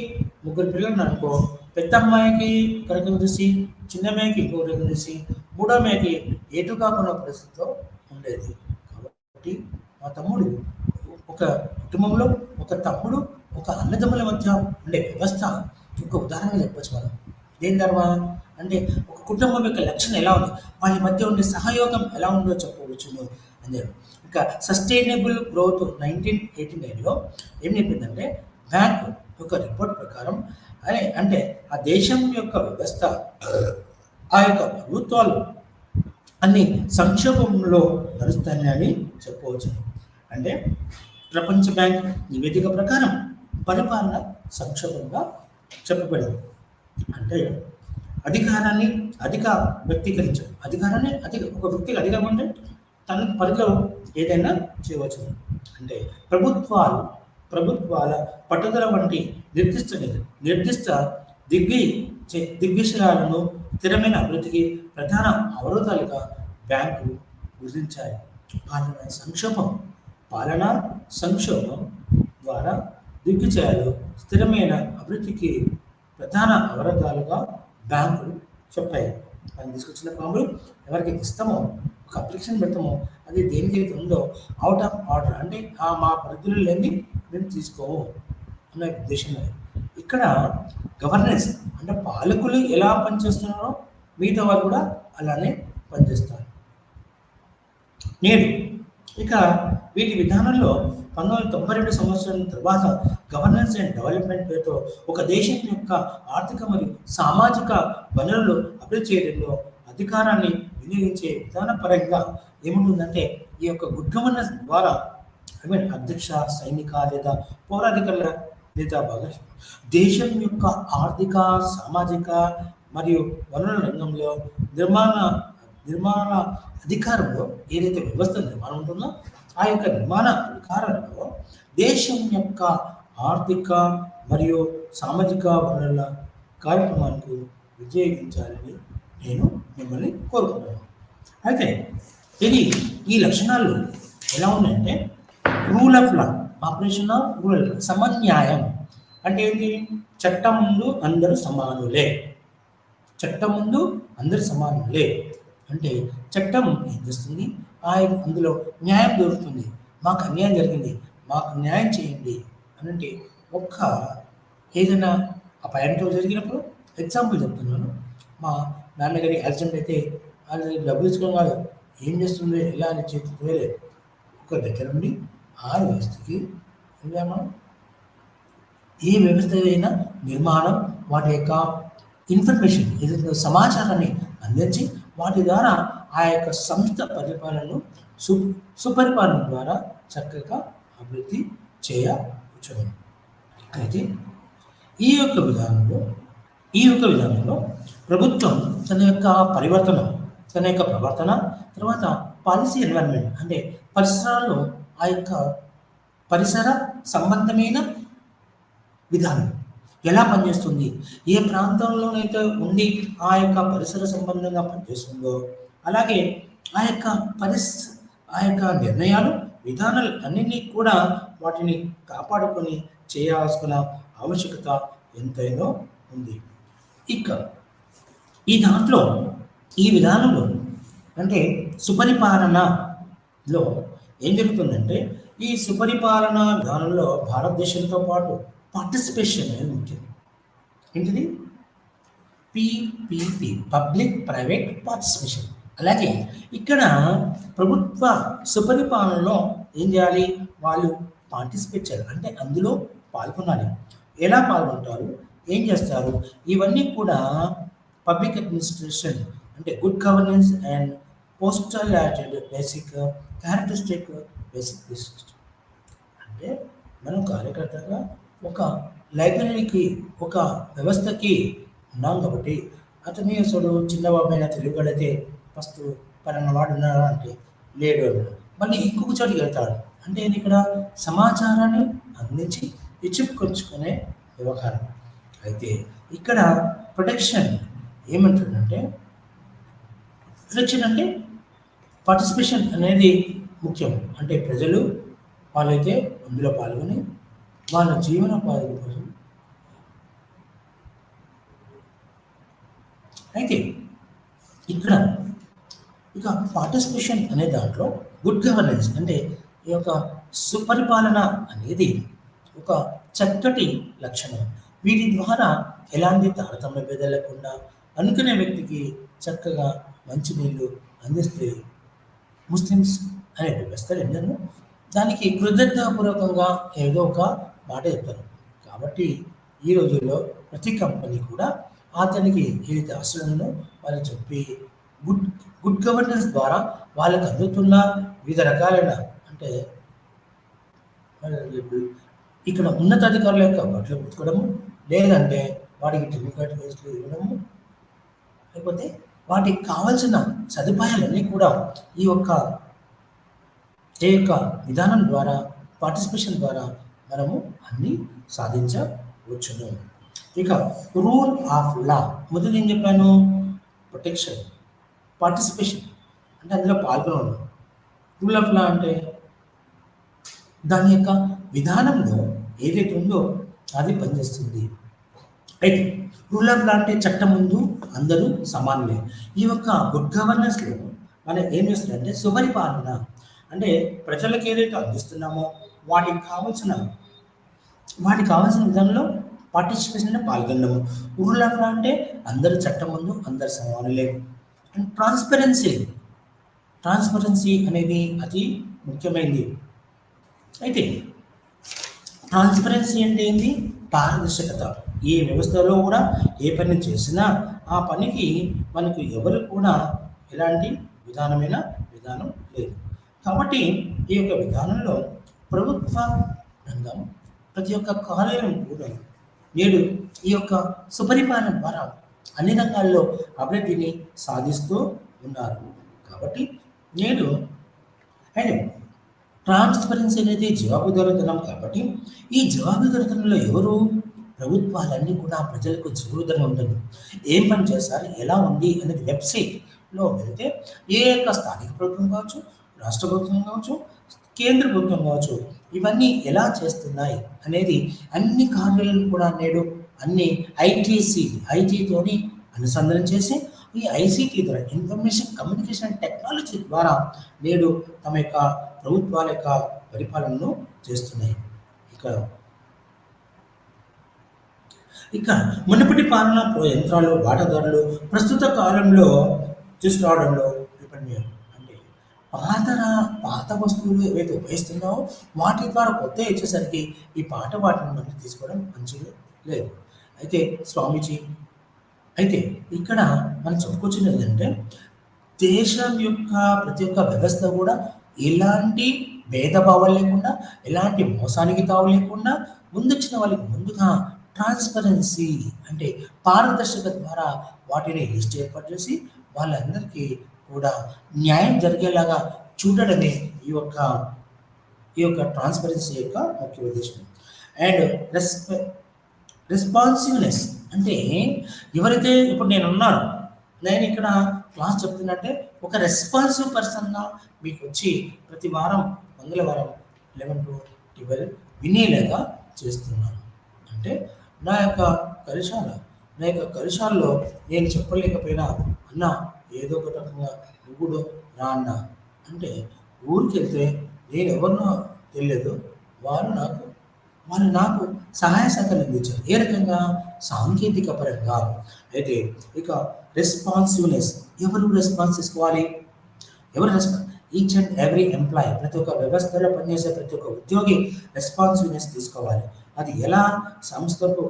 ముగ్గురు పిల్లలు అనుకో, పెద్ద అమ్మాయికి ఒక రకం చూసి, చిన్న అమ్మాయికి ఇంకో రకం చూసి, మూడో అమ్మాయికి ఏటు కాకుండా పరిస్థితితో ఉండేది. కాబట్టి మా తమ్ముడు ఒక కుటుంబంలో ఒక తమ్ముడు ఒక అన్నదమ్ముల మధ్య ఉండే వ్యవస్థ ఒక ఉదాహరణ చెప్పచ్చు మనం. దేని తర్వాత అంటే ఒక కుటుంబం యొక్క లక్షణం ఎలా ఉంది, వాళ్ళ మధ్య ఉండే సహయోగం ఎలా ఉందో చెప్పవచ్చును అని. ఇంకా సస్టైనబుల్ గ్రోత్ 1989లో ఏం చెప్పిందంటే బ్యాంక్ యొక్క రిపోర్ట్ ప్రకారం అంటే ఆ దేశం యొక్క వ్యవస్థ, ఆ యొక్క ప్రభుత్వాలు అన్ని సంక్షోభంలో నడుస్తాయని చెప్పవచ్చు. అంటే ప్రపంచ బ్యాంక్ నివేదిక ప్రకారం పరిపాలన సంక్షోభంగా చెప్పబడింది. అంటే అధికారాన్ని వ్యక్తీకరించడం, ఒక వ్యక్తికి అధికారం అంటే తన పరిధిలో ఏదైనా చేయవచ్చు. అంటే ప్రభుత్వాల పట్టుదల వంటి నిర్దిష్ట దిగ్విషయాలను స్థిరమైన అభివృద్ధికి ప్రధాన అవరోధాలుగా బ్యాంకు గుర్తించాయి. పాలనా సంక్షోభం ద్వారా దిగ్విజయాలు స్థిరమైన అభివృద్ధికి ప్రధాన అవరోధాలుగా బ్యాంకులు చెప్పాయి. మనం తీసుకొచ్చిన ఫామ్లు ఎవరికి ఇస్తామో, ఒక అప్లికేషన్ పెడతామో, అది దేనికి అయితే ఉందో అవుట్ ఆఫ్ ఆర్డర్, అంటే మా పరిధిలో లేని మేము తీసుకోము అన్న ఉద్దేశం. ఇక్కడ గవర్నెన్స్ అంటే పాలకులు ఎలా పనిచేస్తున్నారో మిగతా వారు కూడా అలానే పనిచేస్తారు. నేడు ఇక వీటి విధానంలో 1992 సంవత్సరం తర్వాత గవర్నెన్స్ అండ్ డెవలప్మెంట్ పేరుతో ఒక దేశం యొక్క ఆర్థిక మరియు సామాజిక వనరులు అభివృద్ధి చేయడంలో అధికారాన్ని వినియోగించే విధానపరంగా ఏముంటుందంటే ఈ యొక్క గుడ్ గవర్నెన్స్ ద్వారా అధ్యక్ష, సైనిక లేదా పౌరాధికారుల లేదా దేశం యొక్క ఆర్థిక, సామాజిక మరియు వనరుల రంగంలో నిర్మాణ అధికారంలో ఏదైతే వ్యవస్థ నిర్మాణం ఉంటుందో ఆ యొక్క నిర్మాణ అధికారంలో దేశం యొక్క ఆర్థిక మరియు సామాజిక వనరుల కార్యక్రమాలకు వినియోగించాలని నేను మిమ్మల్ని కోరుకుంటున్నాను. అయితే ఈ లక్షణాలు ఎలా ఉన్నాయంటే rule of law, operation of rule, సమన్యాయం అంటే ఏంటి? చట్టం ముందు అందరూ సమానులే. అంటే చట్టం ఏం చేస్తుంది? అందులో న్యాయం దొరుకుతుంది. మాకు అన్యాయం జరిగింది, మాకు న్యాయం చేయండి అని అంటే ఏదైనా అపాయంతో జరిగినప్పుడు, ఎగ్జాంపుల్ చెప్తున్నాను, మా నాన్నగారి యాక్సిడెంట్ అయితే వాళ్ళు డబ్బులు ఇచ్చుకోవడం కాదు, ఏం చేస్తుంది ఎలా అని చేతి వేయలేదు. ఒక దగ్గర నుండి ఆ వ్యవస్థకి మనం ఏ వ్యవస్థ అయినా నిర్మాణం, వాటి యొక్క ఇన్ఫర్మేషన్ ఏదైతే సమాచారాన్ని అందించి వాటి ద్వారా ఆ యొక్క సంస్థ పరిపాలనను సుపరిపాలన ద్వారా చక్కగా అభివృద్ధి చేయవచ్చు. అయితే ఈ యొక్క విధానంలో ప్రభుత్వం తన యొక్క ప్రవర్తన తర్వాత పాలసీ ఎన్వైరన్మెంట్ అంటే పరిసరాల్లో ఆ యొక్క పరిసర సంబంధమైన విధానం ఎలా పనిచేస్తుంది, ఏ ప్రాంతంలోనైతే ఉండి ఆ యొక్క పరిసర సంబంధంగా పనిచేస్తుందో అలాగే ఆ యొక్క నిర్ణయాలు విధానాలు అన్నింటినీ కూడా వాటిని కాపాడుకొని చేయాల్సిన ఆవశ్యకత ఎంతైనా ఉంది. ఇక ఈ దాంట్లో ఈ విధానంలో అంటే సుపరిపాలనలో ఏం జరుగుతుందంటే ఈ సుపరిపాలన విధానంలో భారతదేశంతో పాటు పార్టిసిపేషన్ అనేది ముఖ్యం. ఏంటిది? PPP, public private participation. అలాగే ఇక్కడ ప్రభుత్వ సుపరిపాలనలో ఏం చేయాలి? వాళ్ళు పార్టిసిపేట్ చేయాలి, అంటే అందులో పాల్గొనాలి. ఎలా పాల్గొంటారు, ఏం చేస్తారు, ఇవన్నీ కూడా పబ్లిక్ అడ్మినిస్ట్రేషన్ అంటే good governance and postal basic characteristic basic. అంటే మనం కార్యకర్తగా ఒక లైబ్రరీకి ఒక వ్యవస్థకి ఉన్నాం కాబట్టి అతని అసలు చిన్నబాబైనా తెలుగుగడైతే ఫస్ట్ పలానా వాడు ఉన్నాడా అంటే లేడు అన్నాడు. మళ్ళీ ఇంకొక చోటికి వెళ్తాడు అంటే ఇక్కడ సమాచారాన్ని అందించి ఇచ్చిపుకొచ్చుకునే వ్యవహారం. అయితే ఇక్కడ ప్రొటెక్షన్ ఏమంటుందంటే ప్రొటెక్షన్ అంటే పార్టిసిపేషన్ అనేది ముఖ్యం. అంటే ప్రజలు వాళ్ళైతే అందులో పాల్గొని వాళ్ళ జీవనోపాధి కోసం అయితే ఇక్కడ ఇక పార్టిసిపేషన్ అనే దాంట్లో గుడ్ గవర్నెన్స్ అంటే ఈ యొక్క సుపరిపాలన అనేది ఒక చక్కటి లక్షణం. వీటి ద్వారా ఎలాంటి తారతమ్య భేదం లేకుండా అనుకునే వ్యక్తికి చక్కగా మంచినీళ్ళు అందిస్తే ముస్లిమ్స్ అనే వ్యవస్థలు ఎన్నో దానికి కృతజ్ఞతాపూర్వకంగా ఏదో ఒక మాట చెప్తారు. కాబట్టి ఈ రోజుల్లో ప్రతి కంపెనీ కూడా అతనికి ఏదైతే అవసరమో వాళ్ళని చెప్పి గుడ్ గుడ్ గవర్నెన్స్ ద్వారా వాళ్ళకి అందుతున్న వివిధ రకాలైన అంటే ఇక్కడ ఉన్నతాధికారుల యొక్క బట్టలు కుట్టుకోవడము, లేదంటే వాటికి టెలికాట్ వేస్ట్లు ఇవ్వడము, లేకపోతే వాటికి కావాల్సిన సదుపాయాలన్నీ కూడా ఈ యొక్క విధానం ద్వారా పార్టిసిపేషన్ ద్వారా మనము అన్నీ సాధించవచ్చును. ఇక రూల్ ఆఫ్ లా మొదలు ఏం చెప్పాను? ప్రొటెక్షన్, పార్టిసిపేషన్ అంటే అందులో పాల్గొనడం. రూల్ ఆఫ్ లా అంటే దాని యొక్క విధానంలో ఏదైతే ఉందో అది పనిచేస్తుంది. అయితే రూల్ ఆఫ్ లా అంటే చట్టం ముందు అందరూ సమానమే. ఈ యొక్క గుడ్ గవర్నెన్స్లో మనం ఏం చేస్తుందంటే సుపరిపాలన అంటే ప్రజలకు ఏదైతే అందిస్తున్నామో వాటికి కావాల్సిన విధానంలో పార్టిసిపేషన్ పాల్గొనడము. రూల్ ఆఫ్ లా అంటే అందరు చట్టం ముందు అందరు సమానులే. అండ్ ట్రాన్స్పరెన్సీ అనేది అతి ముఖ్యమైనది. అయితే ట్రాన్స్పరెన్సీ అంటే ఏంటి? పారదర్శకత. ఏ వ్యవస్థలో కూడా ఏ పని చేసినా ఆ పనికి మనకు ఎవరు కూడా ఎలాంటి విధానం లేదు. కాబట్టి ఈ యొక్క విధానంలో ప్రభుత్వ రంగం ప్రతి ఒక్క కార్యాలయం కూడా నేడు ఈ యొక్క సుపరిపాలన ద్వారా అన్ని రంగాల్లో అభివృద్ధిని సాధిస్తూ ఉన్నారు. కాబట్టి నేడు అయితే ట్రాన్స్పరెన్సీ అనేది జవాబుదారీతనం. కాబట్టి ఈ జవాబుదారీతనంలో ఎవరు? ప్రభుత్వాలన్నీ కూడా ప్రజలకు జవాబుదారీ ఉంటుంది. ఏం పని చేస్తారు, ఎలా ఉంది అనేది వెబ్సైట్లో వెళ్తే ఏ యొక్క స్థానిక ప్రభుత్వం కావచ్చు, రాష్ట్ర ప్రభుత్వం కావచ్చు, కేంద్ర ప్రభుత్వం కావచ్చు, ఇవన్నీ ఎలా చేస్తున్నాయి అనేది అన్ని కార్యాలయాలు కూడా నేడు అన్ని ఐటీతోని అనుసంధానం చేసి ఈ ఐసీటీ ద్వారా ఇన్ఫర్మేషన్ కమ్యూనికేషన్ టెక్నాలజీ ద్వారా నేడు తమ యొక్క ప్రభుత్వాల యొక్క పరిపాలనను చేస్తున్నాయి. ఇక మునుపటి పాలన యంత్రాలు వాటాదారులు ప్రస్తుత కాలంలో తీసుకురావడంలో అంటే పాత వస్తువులు ఏవైతే ఉపయోగిస్తున్నావో వాటి ద్వారా కొత్త వచ్చేసరికి ఈ వాటిని మనం తీసుకోవడం మంచిది లేదు. అయితే స్వామీజీ అయితే ఇక్కడ మనం చెప్పుకొచ్చింది ఏంటంటే దేశం యొక్క ప్రతి ఒక్క వ్యవస్థ కూడా ఎలాంటి భేదభావాలు లేకుండా ఎలాంటి మోసానికి తావు లేకుండా ముందొచ్చిన వాళ్ళకి ముందుగా ట్రాన్స్పరెన్సీ అంటే పారదర్శకత ద్వారా వాటిని లిస్ట్ ఏర్పాటు చేసి వాళ్ళందరికీ కూడా న్యాయం జరిగేలాగా చూడడమే ఈ యొక్క ట్రాన్స్పరెన్సీ యొక్క ముఖ్య ఉద్దేశం. అండ్ రెస్పాన్సివ్నెస్ అంటే ఎవరైతే ఇప్పుడు నేను ఉన్నాను నేను ఇక్కడ క్లాస్ చెప్తున్నట్టే ఒక రెస్పాన్సివ్ పర్సన్గా మీకు వచ్చి ప్రతి వారం మంగళవారం 11 to 12 వినేలాగా చేస్తున్నాను. అంటే నా యొక్క కలుషాల్లో నేను చెప్పలేకపోయినా అన్న ఏదో ఒక రకంగా నువ్వు కూడా రా అన్న అంటే ఊరికి వెళ్తే నేను ఎవరినో తెలియదు, వాళ్ళు నాకు సహాయ సహకారాలు అందించారు. ఏ రకంగా? సాంకేతిక పరంగా. అయితే ఇక రెస్పాన్సివ్నెస్, ఎవరు రెస్పాన్స్ తీసుకోవాలి? ఈచ్ అండ్ ఎవ్రీ ఎంప్లాయీ, ప్రతి ఒక్క వ్యవస్థలో పనిచేసే ప్రతి ఒక్క ఉద్యోగి రెస్పాన్సివ్నెస్ తీసుకోవాలి. అది ఎలా? సంస్థకు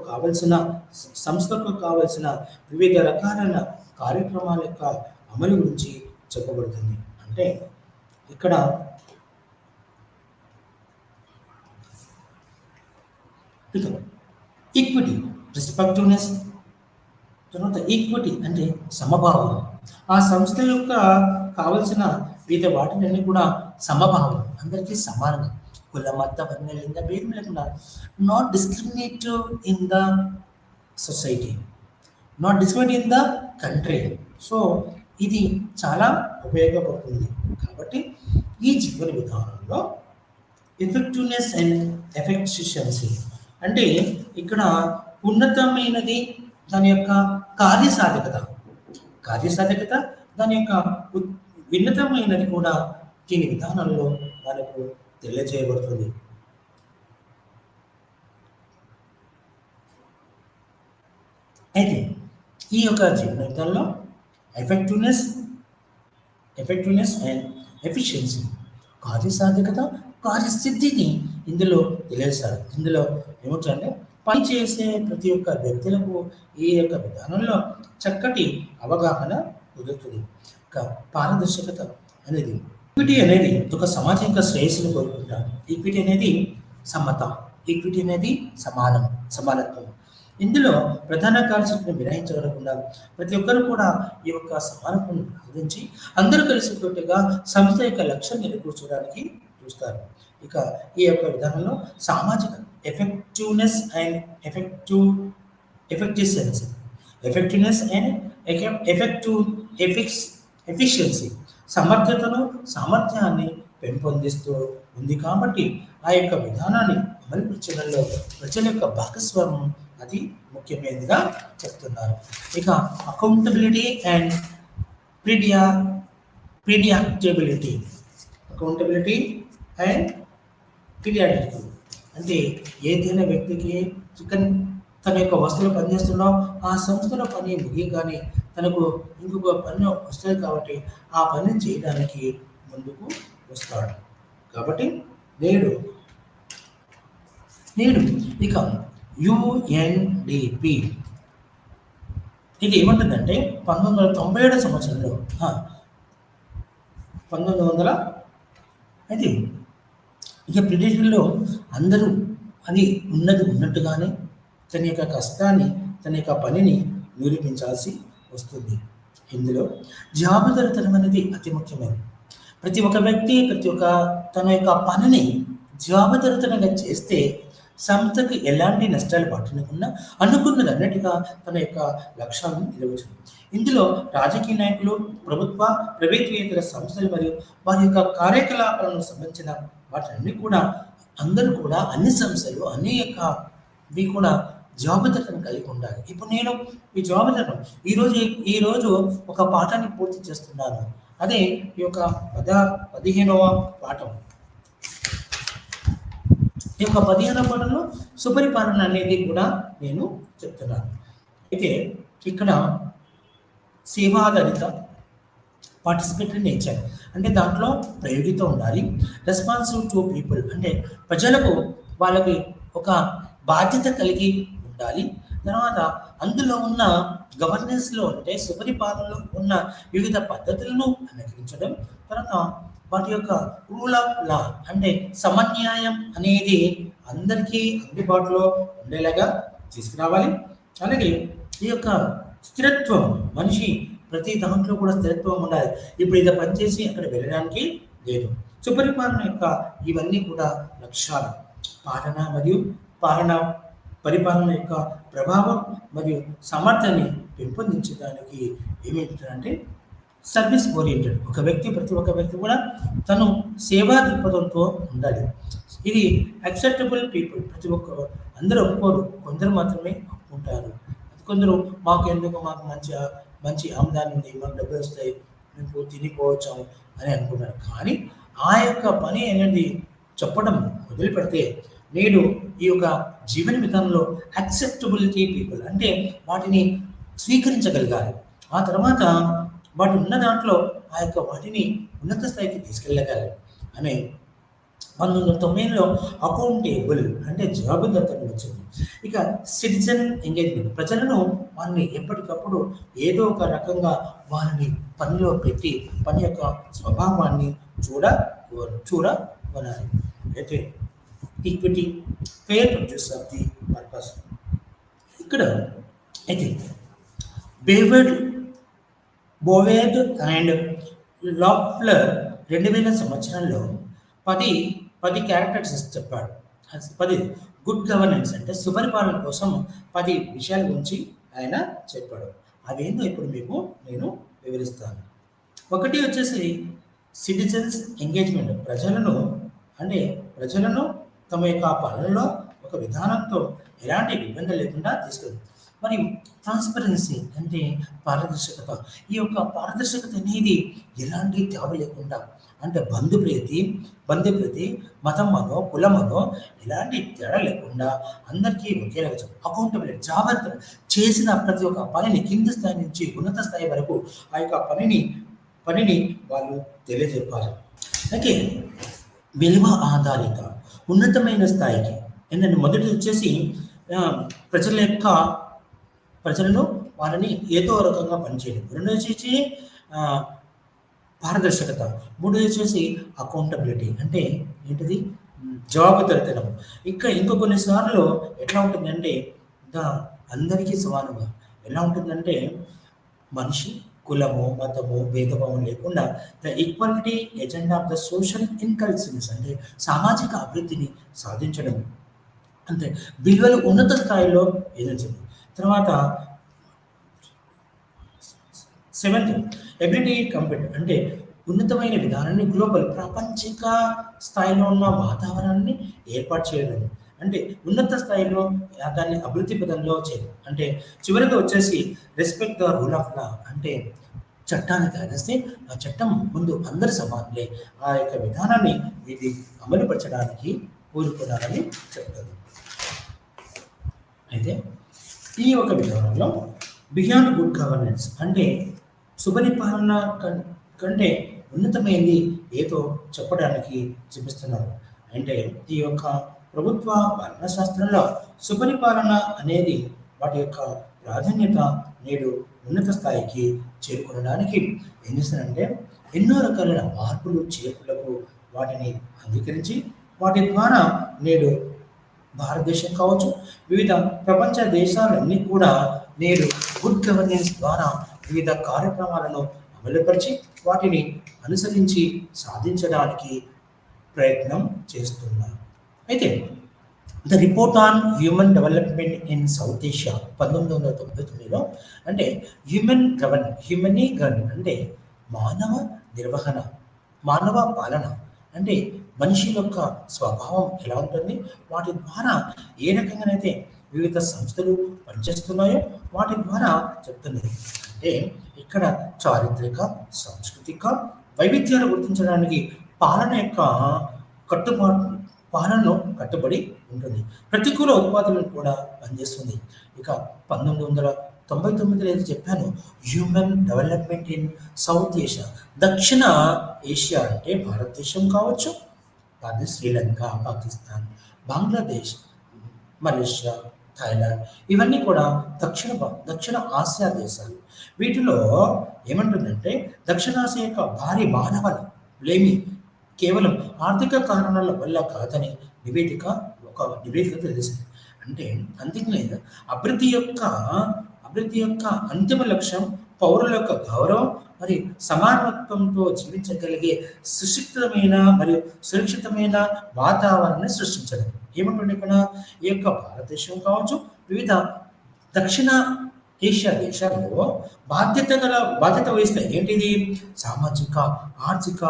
కావలసిన వివిధ రకాలైన కార్యక్రమాల యొక్క అమలు గురించి చెప్పబడుతుంది. అంటే ఇక్కడ ఈక్విటీ, రెస్పెక్టివ్నెస్, తర్వాత ఈక్విటీ అంటే సమభావం. ఆ సంస్థ యొక్క కావలసిన వివిధ వాటిని కూడా సమభావం, అందరికీ సమానంగా, కుల మత వర్ణ లింగ భేదం లేకుండా, not discriminative in the society, not discriminate in the country. So ఇది చాలా ఉపయోగపడుతుంది. కాబట్టి ఈ జీవన విధానంలో ఎఫెక్టివ్నెస్ అండ్ ఎఫిషియన్సీ అంటే ఇక్కడ ఉన్నతమైనది దాని యొక్క కార్యసాధకత, దాని యొక్క ఉన్నతమైనది కూడా దీని విధానంలో మనకు తెలియజేయబడుతుంది. అయితే ఈ యొక్క జీవన విధానంలో ఎఫెక్టివ్నెస్ అండ్ ఎఫిషియన్సీ, కార్యసాధకత, కార్యసిద్ధిని ఇందులో తెలియజేస్తారు. ఇందులో ఏమిటంటే పని చేసే ప్రతి ఒక్క వ్యక్తులకు ఈ యొక్క విధానంలో చక్కటి అవగాహన కుదురుతుంది. పారదర్శకత అనేది, ఈక్విటీ అనేది ఒక సామాజిక శ్రేయస్సును కోరుకుంటారు. ఈక్విటీ అనేది సమత, ఈక్విటీ అనేది సమానత్వం. ఇందులో ప్రధాన కార్యక్రమాన్ని మినహాయించకుండా ప్రతి ఒక్కరు కూడా ఈ యొక్క సమానత్వం సాధించి అందరూ కలిసికట్టుగా సంస్థ యొక్క లక్ష్యం నెరవేర్చడానికి చూస్తారు. ఇక ఈ యొక్క విధానంలో సామాజిక ఎఫెక్టివ్నెస్ అండ్ ఎఫిషియన్సీ సామర్థ్యాన్ని పెంపొందిస్తూ ఉంది. కాబట్టి ఆ యొక్క విధానాన్ని అమలుపరచడంలో ప్రజల యొక్క భాగస్వామ్యం అది ముఖ్యమైనదిగా చెప్తున్నారు. ఇక అకౌంటబిలిటీ అండ్ ప్రిడియాక్టబిలిటీ అంటే ఏదైనా వ్యక్తికి తన యొక్క వస్తువులు పనిచేస్తున్నా ఆ సంస్థలో పని ముగియగానే తనకు ఇంకొక పని వస్తుంది కాబట్టి ఆ పని చేయడానికి ముందుకు వస్తాడు. కాబట్టి నేడు ఇక UNDP ఇది ఏమంటుందంటే 1997 సంవత్సరంలో 1900 అయితే ఇక బ్రిటిషర్లో అందరూ అది ఉన్నట్టుగానే తన యొక్క కష్టాన్ని, తన యొక్క పనిని నిరూపించాల్సి వస్తుంది. ఇందులో జవాబుదారీతనం అనేది అతి ముఖ్యమైనది. ప్రతి ఒక్క వ్యక్తి తన యొక్క పనిని జవాబుదారీతనంగా చేస్తే సంస్థకు ఎలాంటి నష్టాలు పట్టకుండా అనుకున్నది అన్నట్టుగా తన యొక్క లక్ష్యాలను నిలవచ్చు. ఇందులో రాజకీయ నాయకులు, ప్రభుత్వేతర సంస్థలు మరియు వారి యొక్క కార్యకలాపాలను సంబంధించిన వాటిని కూడా అందరూ కూడా అన్ని సంస్థలు ఇవి కూడా జవాబుదారీతనం కలిగి ఉండాలి. ఇప్పుడు నేను ఈ జవాబుదారీతనం ఈరోజు ఒక పాఠాన్ని పూర్తి చేస్తున్నాను. అదే ఈ యొక్క 15వ పాఠం. ఈ యొక్క 15వ పాఠంలో సుపరిపాలన అనేది కూడా నేను చెప్తున్నాను. అయితే ఇక్కడ సేవాధారిత, పార్టిసిపేటరీ నేచర్ అంటే దాంట్లో ప్రయోగిత ఉండాలి. రెస్పాన్సివ్ టు పీపుల్ అంటే ప్రజలకు వాళ్ళకి ఒక బాధ్యత కలిగి ఉండాలి. తర్వాత అందులో ఉన్న గవర్నెన్స్లో అంటే సుపరిపాలనలో ఉన్న వివిధ పద్ధతులను అనుసరించడం, తర్వాత వాటి యొక్క రూల్ ఆఫ్ లా అంటే సమన్యాయం అనేది అందరికీ అందుబాటులో ఉండేలాగా తీసుకురావాలి. అలాగే ఈ యొక్క స్థిరత్వం, మనిషి ప్రతి దాంట్లో కూడా స్థిరత్వం ఉండాలి. ఇప్పుడు ఇది పనిచేసి అక్కడ వెళ్ళడానికి లేదు. సుపరిపాలన యొక్క ఇవన్నీ కూడా లక్ష్యాలు. పరిపాలన యొక్క ప్రభావం మరియు సామర్థ్యాన్ని పెంపొందించడానికి ఏమేంటంటే సర్వీస్ ఓరియంటెడ్. ప్రతి ఒక్క వ్యక్తి కూడా తను సేవా దృక్పథంతో ఉండాలి. ఇది యాక్సెప్టబుల్ పీపుల్. ప్రతి ఒక్క అందరూ ఒప్పుకోరు, కొందరు మాత్రమే ఒప్పుకుంటారు. కొందరు మాకు మంచి ఆమ్దాని ఉంది, మాకు డబ్బులు వస్తాయి, మేము తినిపోవచ్చాము అని అనుకుంటారు. కానీ ఆ యొక్క పని అనేది చెప్పడం మొదలు పెడితే నేడు ఈ యొక్క జీవన విధానంలో యాక్సెప్టబిలిటీ పీపుల్ అంటే వాటిని స్వీకరించగలగాలి. ఆ తర్వాత వాటి ఉన్న దాంట్లో ఆ యొక్క వాటిని ఉన్నత స్థాయికి తీసుకెళ్ళగలగాలి అనే 1990లో అకౌంటేబుల్ అంటే జవాబుదారితనం వచ్చింది. ఇక సిటిజన్ ఎంగేజ్మెంట్, ప్రజలను వాళ్ళని ఎప్పటికప్పుడు ఏదో ఒక రకంగా వాళ్ళని పనిలో పెట్టి పని యొక్క స్వభావాన్ని చూడగొనాలి. అయితే equity, fair produce of the purpose. ఇక్కడ అయితే బోవేర్డ్ అండ్ లాఫ్లర్ 2000 సంవత్సరంలో 10 క్యారెక్టర్స్ చెప్పాడు. 10 గుడ్ గవర్నెన్స్ అంటే సుపరిపాలన కోసం 10 విషయాల గురించి ఆయన చెప్పాడు. అవేందో ఇప్పుడు మీకు నేను వివరిస్తాను. ఒకటి వచ్చేసి సిటిజన్స్ ఎంగేజ్మెంట్, ప్రజలను తమ యొక్క పాలనలో ఒక విధానంతో ఎలాంటి ఇబ్బంది లేకుండా తీసుకెళ్తారు. మరి ట్రాన్స్పరెన్సీ అంటే పారదర్శకత. ఈ యొక్క పారదర్శకత అనేది ఎలాంటి తేడా లేకుండా అంటే బంధుప్రీతి మతమనో కులమనో ఎలాంటి తేడా లేకుండా అందరికీ ఒకేలాగా చెప్పాలి. అకౌంటబిలిటీ, జాగ్రత్త చేసిన ప్రతి ఒక్క పనిని కింది స్థాయి నుంచి ఉన్నత స్థాయి వరకు ఆ యొక్క పనిని వాళ్ళు తెలియజెప్పాలి. అయితే విలువ ఆధారిత ఉన్నతమైన స్థాయికి ఏంటంటే మొదటి వచ్చేసి ప్రజలను వాళ్ళని ఏదో రకంగా పనిచేయడం. రెండోది వచ్చేసి పారదర్శకత. మూడోది వచ్చేసి అకౌంటబిలిటీ అంటే ఏంటిది, జవాబుదారితనం. ఇంకో కొన్నిసార్లు ఎట్లా ఉంటుందంటే అందరికీ సమానంగా ఎలా ఉంటుందంటే మనిషి కులము మతము భేదభావం లేకుండా the equality agenda of the social inclusiveness అంటే సామాజిక అభివృద్ధిని సాధించడం అంటే విలువలు ఉన్నత స్థాయిలో ఎదించడం. తర్వాత 7th ఎబిలిటీ కంప్యూటర్ అంటే ఉన్నతమైన విధానాన్ని గ్లోబల్ ప్రాపంచిక స్థాయిలో ఉన్న వాతావరణాన్ని ఏర్పాటు చేయడం అంటే ఉన్నత స్థాయిలో దాన్ని అభివృద్ధి పదంలో చేయడం. అంటే చివరిగా వచ్చేసి respect the rule of law అంటే చట్టాన్ని తయారేస్తే ఆ చట్టం ముందు అందరు సమానులే, ఆ యొక్క విధానాన్ని ఇది అమలుపరచడానికి కోరుకున్నారని చెప్తుంది. అయితే ఈ ఒక విధానంలో బియాండ్ గుడ్ గవర్నెన్స్ అంటే సుపరిపాలన కంటే ఉన్నతమైనది ఏదో చెప్పడానికి చూపిస్తున్నారు. అంటే ఈ యొక్క ప్రభుత్వ పాలనా శాస్త్రంలో సుపరిపాలన అనేది వాటి యొక్క ప్రాధాన్యత నేడు ఉన్నత స్థాయికి చేరుకోవడానికి ఏం చేస్తారంటే ఎన్నో రకాలైన మార్పులు చేర్పులకు వాటిని అంగీకరించి వాటి ద్వారా నేడు భారతదేశం కావచ్చు వివిధ ప్రపంచ దేశాలన్నీ కూడా నేడు గుడ్ గవర్నెన్స్ ద్వారా వివిధ కార్యక్రమాలను అమలుపరిచి వాటిని అనుసరించి సాధించడానికి ప్రయత్నం చేస్తున్నారు. అయితే the report on human development in South Asia 1999లో అంటే హ్యూమన్ గవర్నెన్స్ అంటే మానవ నిర్వహణ, మానవ పాలన అంటే మనిషి యొక్క స్వభావం ఎలా ఉంటుంది, వాటి ద్వారా ఏ రకంగానైతే వివిధ సంస్థలు పనిచేస్తున్నాయో వాటి ద్వారా చెప్తున్నది. అంటే ఇక్కడ చారిత్రక సాంస్కృతిక వైవిధ్యాలు గుర్తించడానికి పాలనను కట్టుబడి ఉంటుంది. ప్రతికూల ఉత్పాదనలు కూడా పనిచేస్తుంది. ఇక 1999లో ఏది చెప్పాను, human development in South Asia, దక్షిణ ఏషియా అంటే భారతదేశం కావచ్చు, శ్రీలంక, పాకిస్తాన్, బంగ్లాదేశ్, మలేషియా, థాయిలాండ్ ఇవన్నీ కూడా దక్షిణ ఆసియా దేశాలు. వీటిలో ఏమంటుందంటే దక్షిణాసియా యొక్క భారీ మానవ లేమి కేవలం ఆర్థిక కారణాల వల్ల కాదని నివేదిక తెలిసింది. అంటే అందుకనే అభివృద్ధి యొక్క అంతిమ లక్ష్యం పౌరుల యొక్క గౌరవం మరియు సమానత్వంతో జీవించగలిగే సుశిక్షితమైన మరియు సురక్షితమైన వాతావరణాన్ని సృష్టించడం. ఏమంటుండే ఇక్కడ ఈ యొక్క భారతదేశం కావచ్చు వివిధ దక్షిణ ఏషియా దేశాల్లో బాధ్యత వహిస్తాయి. ఏంటిది? సామాజిక, ఆర్థిక,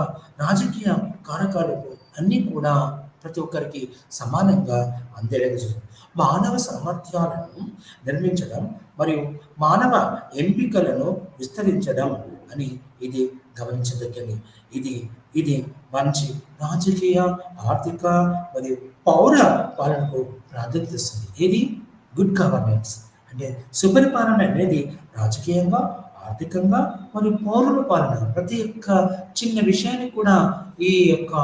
రాజకీయ కారకాలకు అన్నీ కూడా ప్రతి ఒక్కరికి సమానంగా అందేలాగా చూస్తుంది. మానవ సామర్థ్యాలను నిర్మించడం మరియు మానవ ఎంపికలను విస్తరించడం అని ఇది గమనించదగ్గది. ఇది ఇది మంచి రాజకీయ, ఆర్థిక మరియు పౌర పాలనకు ప్రాధాన్యత ఇస్తుంది. ఏది? Good governance. అంటే సుపరిపాలన అనేది రాజకీయంగా, ఆర్థికంగా మరియు పౌరుల పాలన ప్రతి ఒక్క చిన్న విషయాన్ని కూడా ఈ యొక్క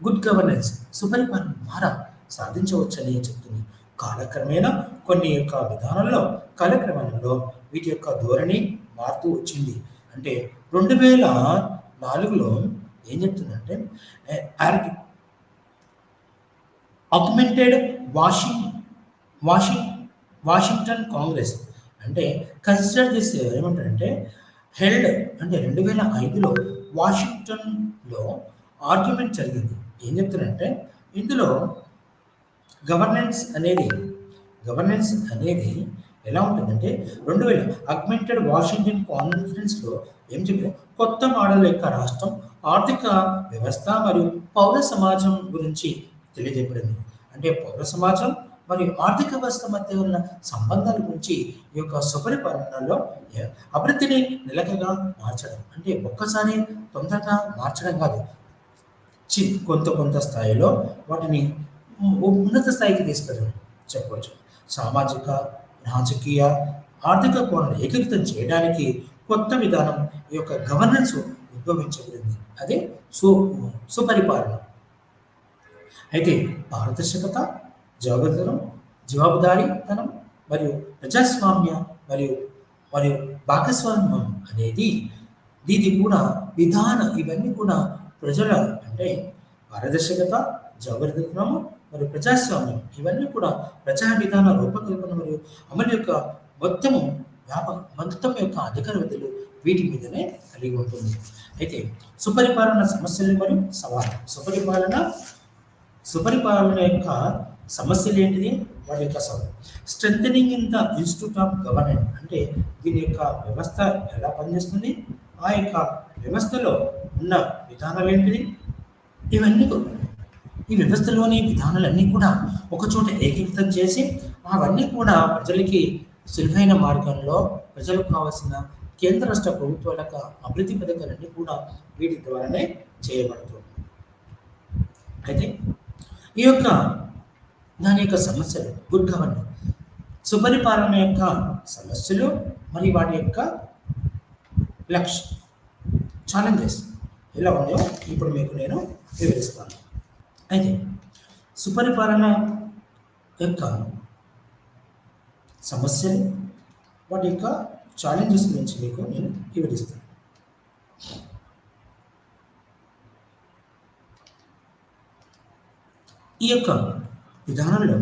గుడ్ గవర్నెన్స్ సుపరిపాలన ద్వారా సాధించవచ్చని చెప్తుంది. కాలక్రమేణా కొన్ని యొక్క విధానంలో కాలక్రమంలో వీటి యొక్క ధోరణి మారుతూ వచ్చింది. అంటే 2004లో ఏం చెప్తుందంటే augmented washing washing Washington Congress అంటే కన్సిడర్ దిస్ ఏమంటారంటే హెల్డ్ అంటే 2005లో వాషింగ్టన్లో ఆర్గ్యుమెంట్ జరిగింది. ఏం చెప్తున్నారంటే ఇందులో గవర్నెన్స్ అనేది ఎలా ఉంటుందంటే 2000 ఆగ్మెంటెడ్ వాషింగ్టన్ కాన్ఫరెన్స్లో ఏం చెప్పారు? కొత్త మోడల్ యొక్క రాష్ట్రం, ఆర్థిక వ్యవస్థ మరియు పౌర సమాజం గురించి తెలియజేయబడింది. అంటే పౌర సమాజం మరియు ఆర్థిక వ్యవస్థ మధ్య ఉన్న సంబంధాల గురించి ఈ యొక్క సుపరిపాలనలో అభివృద్ధిని నిలకగా మార్చడం. అంటే ఒక్కసారి తొందరగా మార్చడం కాదు, కొంత స్థాయిలో వాటిని ఉన్నత స్థాయికి తీసుకెళ్ళడం చెప్పవచ్చు. సామాజిక, రాజకీయ, ఆర్థిక కోణాలు ఏకీకృతం చేయడానికి కొత్త విధానం ఈ యొక్క గవర్నెన్స్ ఉద్భవించబడింది. అదే సుపరిపాలన. అయితే పారదర్శకత, జవాబుదారీతనం మరియు ప్రజాస్వామ్య మరియు మరియు భాగస్వామ్యం అనేది ఇది కూడా ఇవన్నీ కూడా ప్రజల అంటే పారదర్శకత, జవాబుదారీతనము మరియు ప్రజాస్వామ్యం ఇవన్నీ కూడా ప్రజా విధాన రూపకల్పన మరియు అమలు యొక్క మొత్తం యొక్క అధికార విధులు వీటి మీదనే కలిగి ఉంటుంది. అయితే సుపరిపాలన సమస్యలు మరియు సవాలు. సుపరిపాలన యొక్క సమస్యలు ఏంటిది? వాటి యొక్క సవాలు. Strengthening in the institute of governance అంటే దీని యొక్క వ్యవస్థ ఎలా పనిచేస్తుంది, ఆ యొక్క వ్యవస్థలో ఉన్న విధానాలు ఏంటిది, ఇవన్నీ ఈ వ్యవస్థలోని విధానాలన్నీ కూడా ఒకచోట ఏకీకృతం చేసి అవన్నీ కూడా ప్రజలకి సులువైన మార్గంలో ప్రజలకు కావాల్సిన కేంద్ర రాష్ట్ర ప్రభుత్వాల యొక్క అభివృద్ధి పథకాలన్నీ కూడా వీటి ద్వారానే చేయబడుతుంది. అయితే ఈ యొక్క దాని యొక్క సమస్యలు గుడ్ గవర్నెన్స్ సుపరిపాలన యొక్క సమస్యలు మరియు వాటి యొక్క లక్ష్యం ఛాలెంజెస్ ఎలా ఉన్నాయో ఇప్పుడు మీకు నేను వివరిస్తాను. అయితే సుపరిపాలన యొక్క సమస్యలు వాటి యొక్క ఛాలెంజెస్ గురించి మీకు నేను వివరిస్తాను. ఈ యొక్క విధానంలో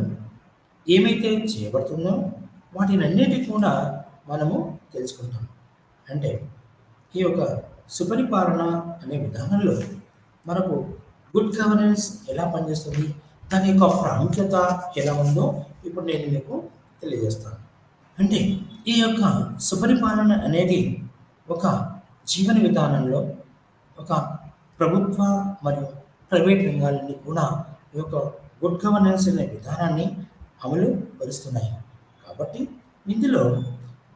ఏమైతే చేయబడుతుందో వాటినన్నిటి కూడా మనము తెలుసుకుంటాం. అంటే ఈ యొక్క సుపరిపాలన అనే విధానంలో మనకు గుడ్ గవర్నెన్స్ ఎలా పనిచేస్తుంది, దాని యొక్క ప్రాముఖ్యత ఎలా ఉందో ఇప్పుడు నేను మీకు తెలియజేస్తాను. అంటే ఈ యొక్క సుపరిపాలన అనేది ఒక జీవన విధానంలో ఒక ప్రభుత్వ మరియు ప్రైవేట్ రంగాలన్నీ కూడా ఈ యొక్క గుడ్ గవర్నెన్స్ అనే విధానాన్ని అమలు పరుస్తున్నాయి. కాబట్టి ఇందులో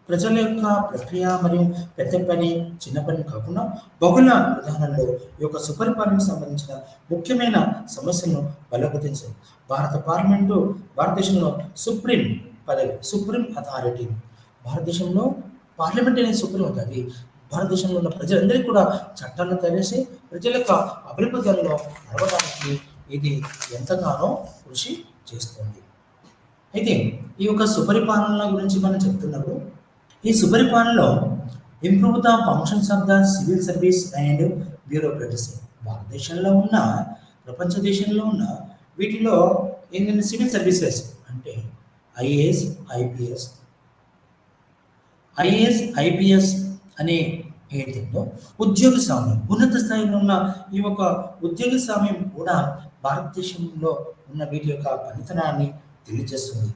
ప్రజల యొక్క ప్రక్రియ మరియు పెద్ద పని, చిన్న పని కాకుండా బహుళ విధానంలో ఈ యొక్క సుపరిపాలనకు సంబంధించిన ముఖ్యమైన సమస్యలను బలోపేతం భారతదేశంలో సుప్రీం అథారిటీ. భారతదేశంలో పార్లమెంట్ అనేది సుప్రీం అథారిటీ. భారతదేశంలో ఉన్న ప్రజలందరికీ కూడా చట్టాలను తయారేసి ప్రజల యొక్క అభివృద్ధిలో నడవడానికి ఇది ఎంతగానో కృషి చేస్తుంది. అయితే ఈ యొక్క సుపరిపాలన గురించి మనం చెప్తున్నప్పుడు ఈ సుపరిపాలనలో improve the functions of the civil service and bureaucracy. భారతదేశంలో ఉన్న ప్రపంచ దేశంలో ఉన్న వీటిలో ఏంటంటే సివిల్ సర్వీసెస్ అంటే ఐఏఎస్ ఐపీఎస్ అనే ఏంటంటే ఉద్యోగ స్వామ్యం, ఉన్నత స్థాయిలో ఉన్న ఈ యొక్క ఉద్యోగ స్వామ్యం కూడా భారతదేశంలో ఉన్న వీటి యొక్క పనితనాన్ని తెలియజేస్తుంది.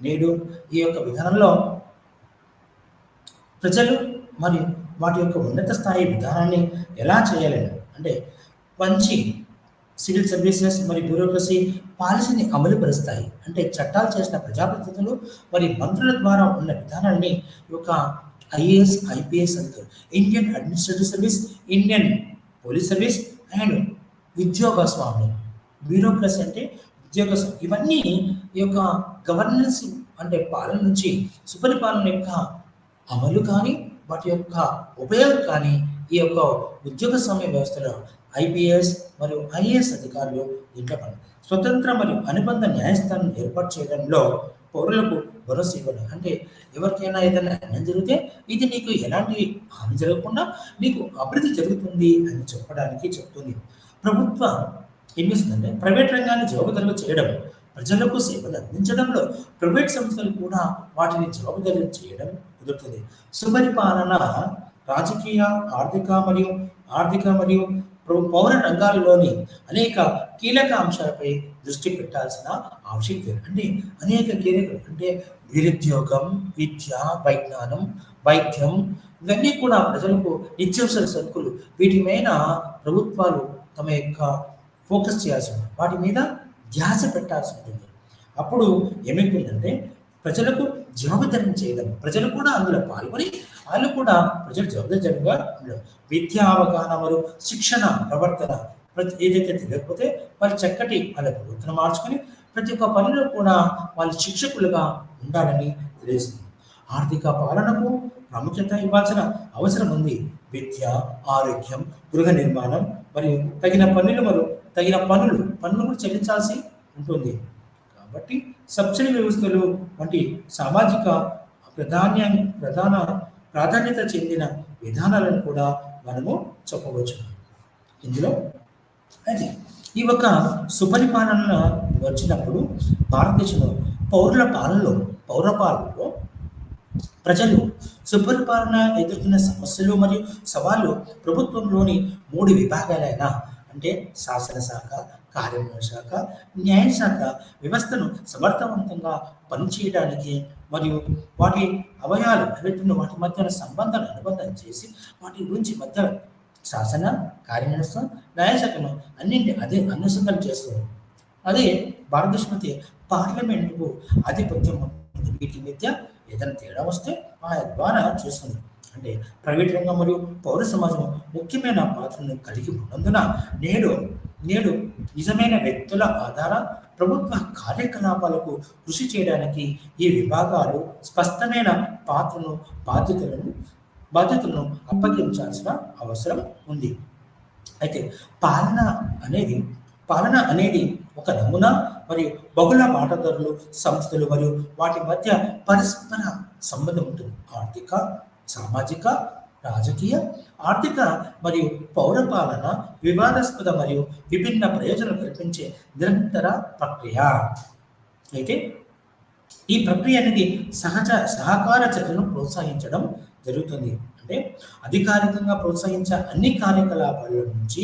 నేడు ఈ యొక్క విధానంలో ప్రజలు మరియు వాటి యొక్క ఉన్నత స్థాయి విధానాన్ని ఎలా చేయాలని అంటే మంచి సివిల్ సర్వీసెస్ మరియు బ్యూరోక్రసీ పాలసీని అమలుపరుస్తాయి. అంటే చట్టాలు చేసిన ప్రజాప్రతినిధులు మరియు మంత్రుల ద్వారా ఉన్న విధానాన్ని ఒక ఐఏఎస్, ఐపీఎస్ అంటారు. Indian administrative service, Indian police service and ఉద్యోగ స్వామ్యం. బ్యూరోక్రసీ అంటే ఉద్యోగ ఇవన్నీ ఈ యొక్క గవర్నెన్స్ అంటే పాలన నుంచి సుపరిపాలన యొక్క అమలు కానీ వాటి యొక్క ఉపయోగం కానీ ఈ యొక్క ఉద్యోగ స్వామ్య వ్యవస్థలో ఐపీఎస్ మరియు ఐఏఎస్ అధికారులు దీంట్లో స్వతంత్ర మరియు అనుబంధ న్యాయస్థానం ఏర్పాటు చేయడంలో పౌరులకు భరోసా ఇవ్వడం. అంటే ఎవరికైనా ఏదైనా అన్యాయం జరిగితే ఇది నీకు ఎలాంటి హాని జరగకుండా నీకు అభివృద్ధి జరుగుతుంది అని చెప్పడానికి చెప్తుంది. ప్రభుత్వం ఏం చేస్తుందంటే ప్రైవేట్ రంగాన్ని జవాబుదారీగా చేయడం, ప్రజలకు సేవలు అందించడంలో ప్రైవేట్ సంస్థలు కూడా వాటిని జవాబుదారీ చేయడం కుదురుతుంది. సుపరిపాలన రాజకీయ, ఆర్థిక మరియు పౌర రంగాల్లోని అనేక కీలక అంశాలపై దృష్టి పెట్టాల్సిన ఆవశ్యకత. అంటే అనేక కీలక అంటే నిరుద్యోగం, విద్య, వైజ్ఞానం, వైద్యం ఇవన్నీ కూడా ప్రజలకు నిత్యావసర సరుకులు వీటి మీద ప్రభుత్వాలు తమ యొక్క ఫోకస్ చేయాల్సి ఉంటుంది, వాటి మీద ధ్యాస పెట్టాల్సి ఉంటుంది. అప్పుడు ఏమైతుందంటే ప్రజలకు జవాబుదారీ చేయడం, ప్రజలు కూడా అందులో పాల్గొని వాళ్ళు కూడా ప్రజలు జవాబుదారీగా ఉండడం. విద్యా అవగాహన మరియు శిక్షణ ప్రవర్తన ఏదైతే తెలియకపోతే వాళ్ళు చక్కటి వాళ్ళ ప్రవర్తన మార్చుకొని ప్రతి ఒక్క పనిలో కూడా వాళ్ళు శిక్షకులుగా ఉండాలని తెలియజేస్తుంది. ఆర్థిక పాలనకు ప్రాముఖ్యత ఇవ్వాల్సిన అవసరం ఉంది. విద్య, ఆరోగ్యం, గృహ నిర్మాణం మరియు తగిన పన్నులు కూడా చెల్లించాల్సి ఉంటుంది. కాబట్టి సబ్సిడీ వ్యవస్థలు వంటి సామాజిక ప్రాధాన్యత చెందిన విధానాలను కూడా మనము చెప్పవచ్చు. ఇందులో అయితే ఈ ఒక సుపరిపాలన వచ్చినప్పుడు భారతదేశంలో పౌర పాలనలో ప్రజలు సుపరిపాలన ఎదుర్కొన్న సమస్యలు మరియు సవాళ్ళు ప్రభుత్వంలోని 3 విభాగాలైన అంటే శాసనశాఖ, కార్యనిర్వహణ శాఖ, న్యాయశాఖ వ్యవస్థను సమర్థవంతంగా పనిచేయడానికి మరియు వాటి అవయాలు ఏవైతున్న వాటి మధ్య అనుబంధం చేసి వాటి గురించి మధ్య శాసన, కార్యనిర్వహణ, న్యాయశాఖను అదే అనుసంధానం చేస్తుంది. అదే భారతదేశం అయితే పార్లమెంటుకు ఆధిపత్యం ఉంటుంది. వీటి మధ్య ఏదైనా తేడా వస్తే ఆ ద్వారా చేస్తుంది. అంటే ప్రైవేట్ రంగం మరియు పౌర సమాజం ముఖ్యమైన పాత్రను కలిగి ఉన్నందున నేడు నిజమైన వ్యక్తుల ఆధార ప్రభుత్వ కార్యకలాపాలకు కృషి చేయడానికి ఈ విభాగాలు స్పష్టమైన బాధ్యతలను అప్పగించాల్సిన అవసరం ఉంది. అయితే పాలన అనేది ఒక నమూనా మరియు బహుళ వాటాదారులు, సంస్థలు మరియు వాటి మధ్య పరస్పర సంబంధం ఉంటుంది. ఆర్థిక, సామాజిక, రాజకీయ, ఆర్థిక మరియు పౌర పాలన వివాదాస్పద మరియు విభిన్న ప్రయోజనాలు కల్పించే నిరంతర ప్రక్రియ. అయితే ఈ ప్రక్రియ అనేది సహకార చర్యలను ప్రోత్సహించడం జరుగుతుంది. అంటే అధికారికంగా ప్రోత్సహించే అన్ని కార్యకలాపాల నుంచి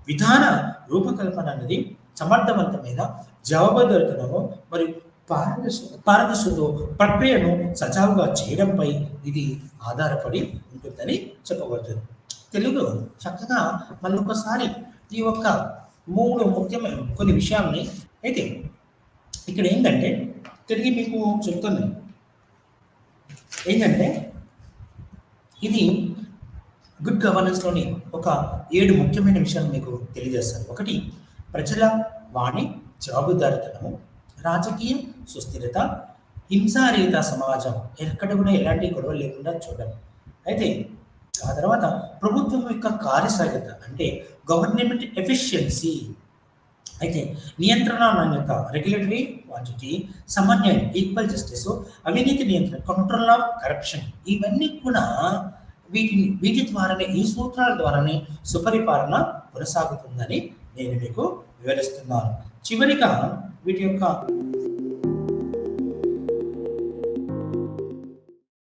విధాన రూపకల్పన అనేది సమర్థవంతమైన జవాబుదారీతనము మరియు పారదర్శకతో ప్రక్రియను సజావుగా చేయడంపై ఇది ఆధారపడి ఉంటుందని చెప్పబడుతుంది. తెలుగులో చక్కగా మళ్ళొకసారి ఈ యొక్క 3 ముఖ్యమైన కొన్ని విషయాల్ని అయితే ఇక్కడ ఏంటంటే తిరిగి మీకు చెప్తున్నాను. ఏంటంటే ఇది గుడ్ గవర్నెన్స్లోని ఒక 7 ముఖ్యమైన విషయాలు మీకు తెలియజేస్తాను. 1 ప్రజల వాణి జవాబుదారీతనము, రాజకీయం సుస్థిరత, హింసారహిత సమాజం, ఎక్కడ కూడా ఎలాంటి గొడవలు లేకుండా చూడడం. అయితే ఆ తర్వాత ప్రభుత్వం యొక్క కార్యసాధ్యత అంటే గవర్నమెంట్ ఎఫిషియన్సీ. అయితే నియంత్రణ నాణ్యత, రెగ్యులేటరీ క్వాంటిటీ, సమన్వయం, ఈక్వల్ జస్టిస్, అవినీతి నియంత్రణ, కంట్రోల్ ఆఫ్ కరప్షన్, ఇవన్నీ కూడా వీటి ద్వారానే ఈ సూత్రాల ద్వారానే సుపరిపాలన కొనసాగుతుందని నేను మీకు వివరిస్తున్నాను. చివరిగా వీటి యొక్క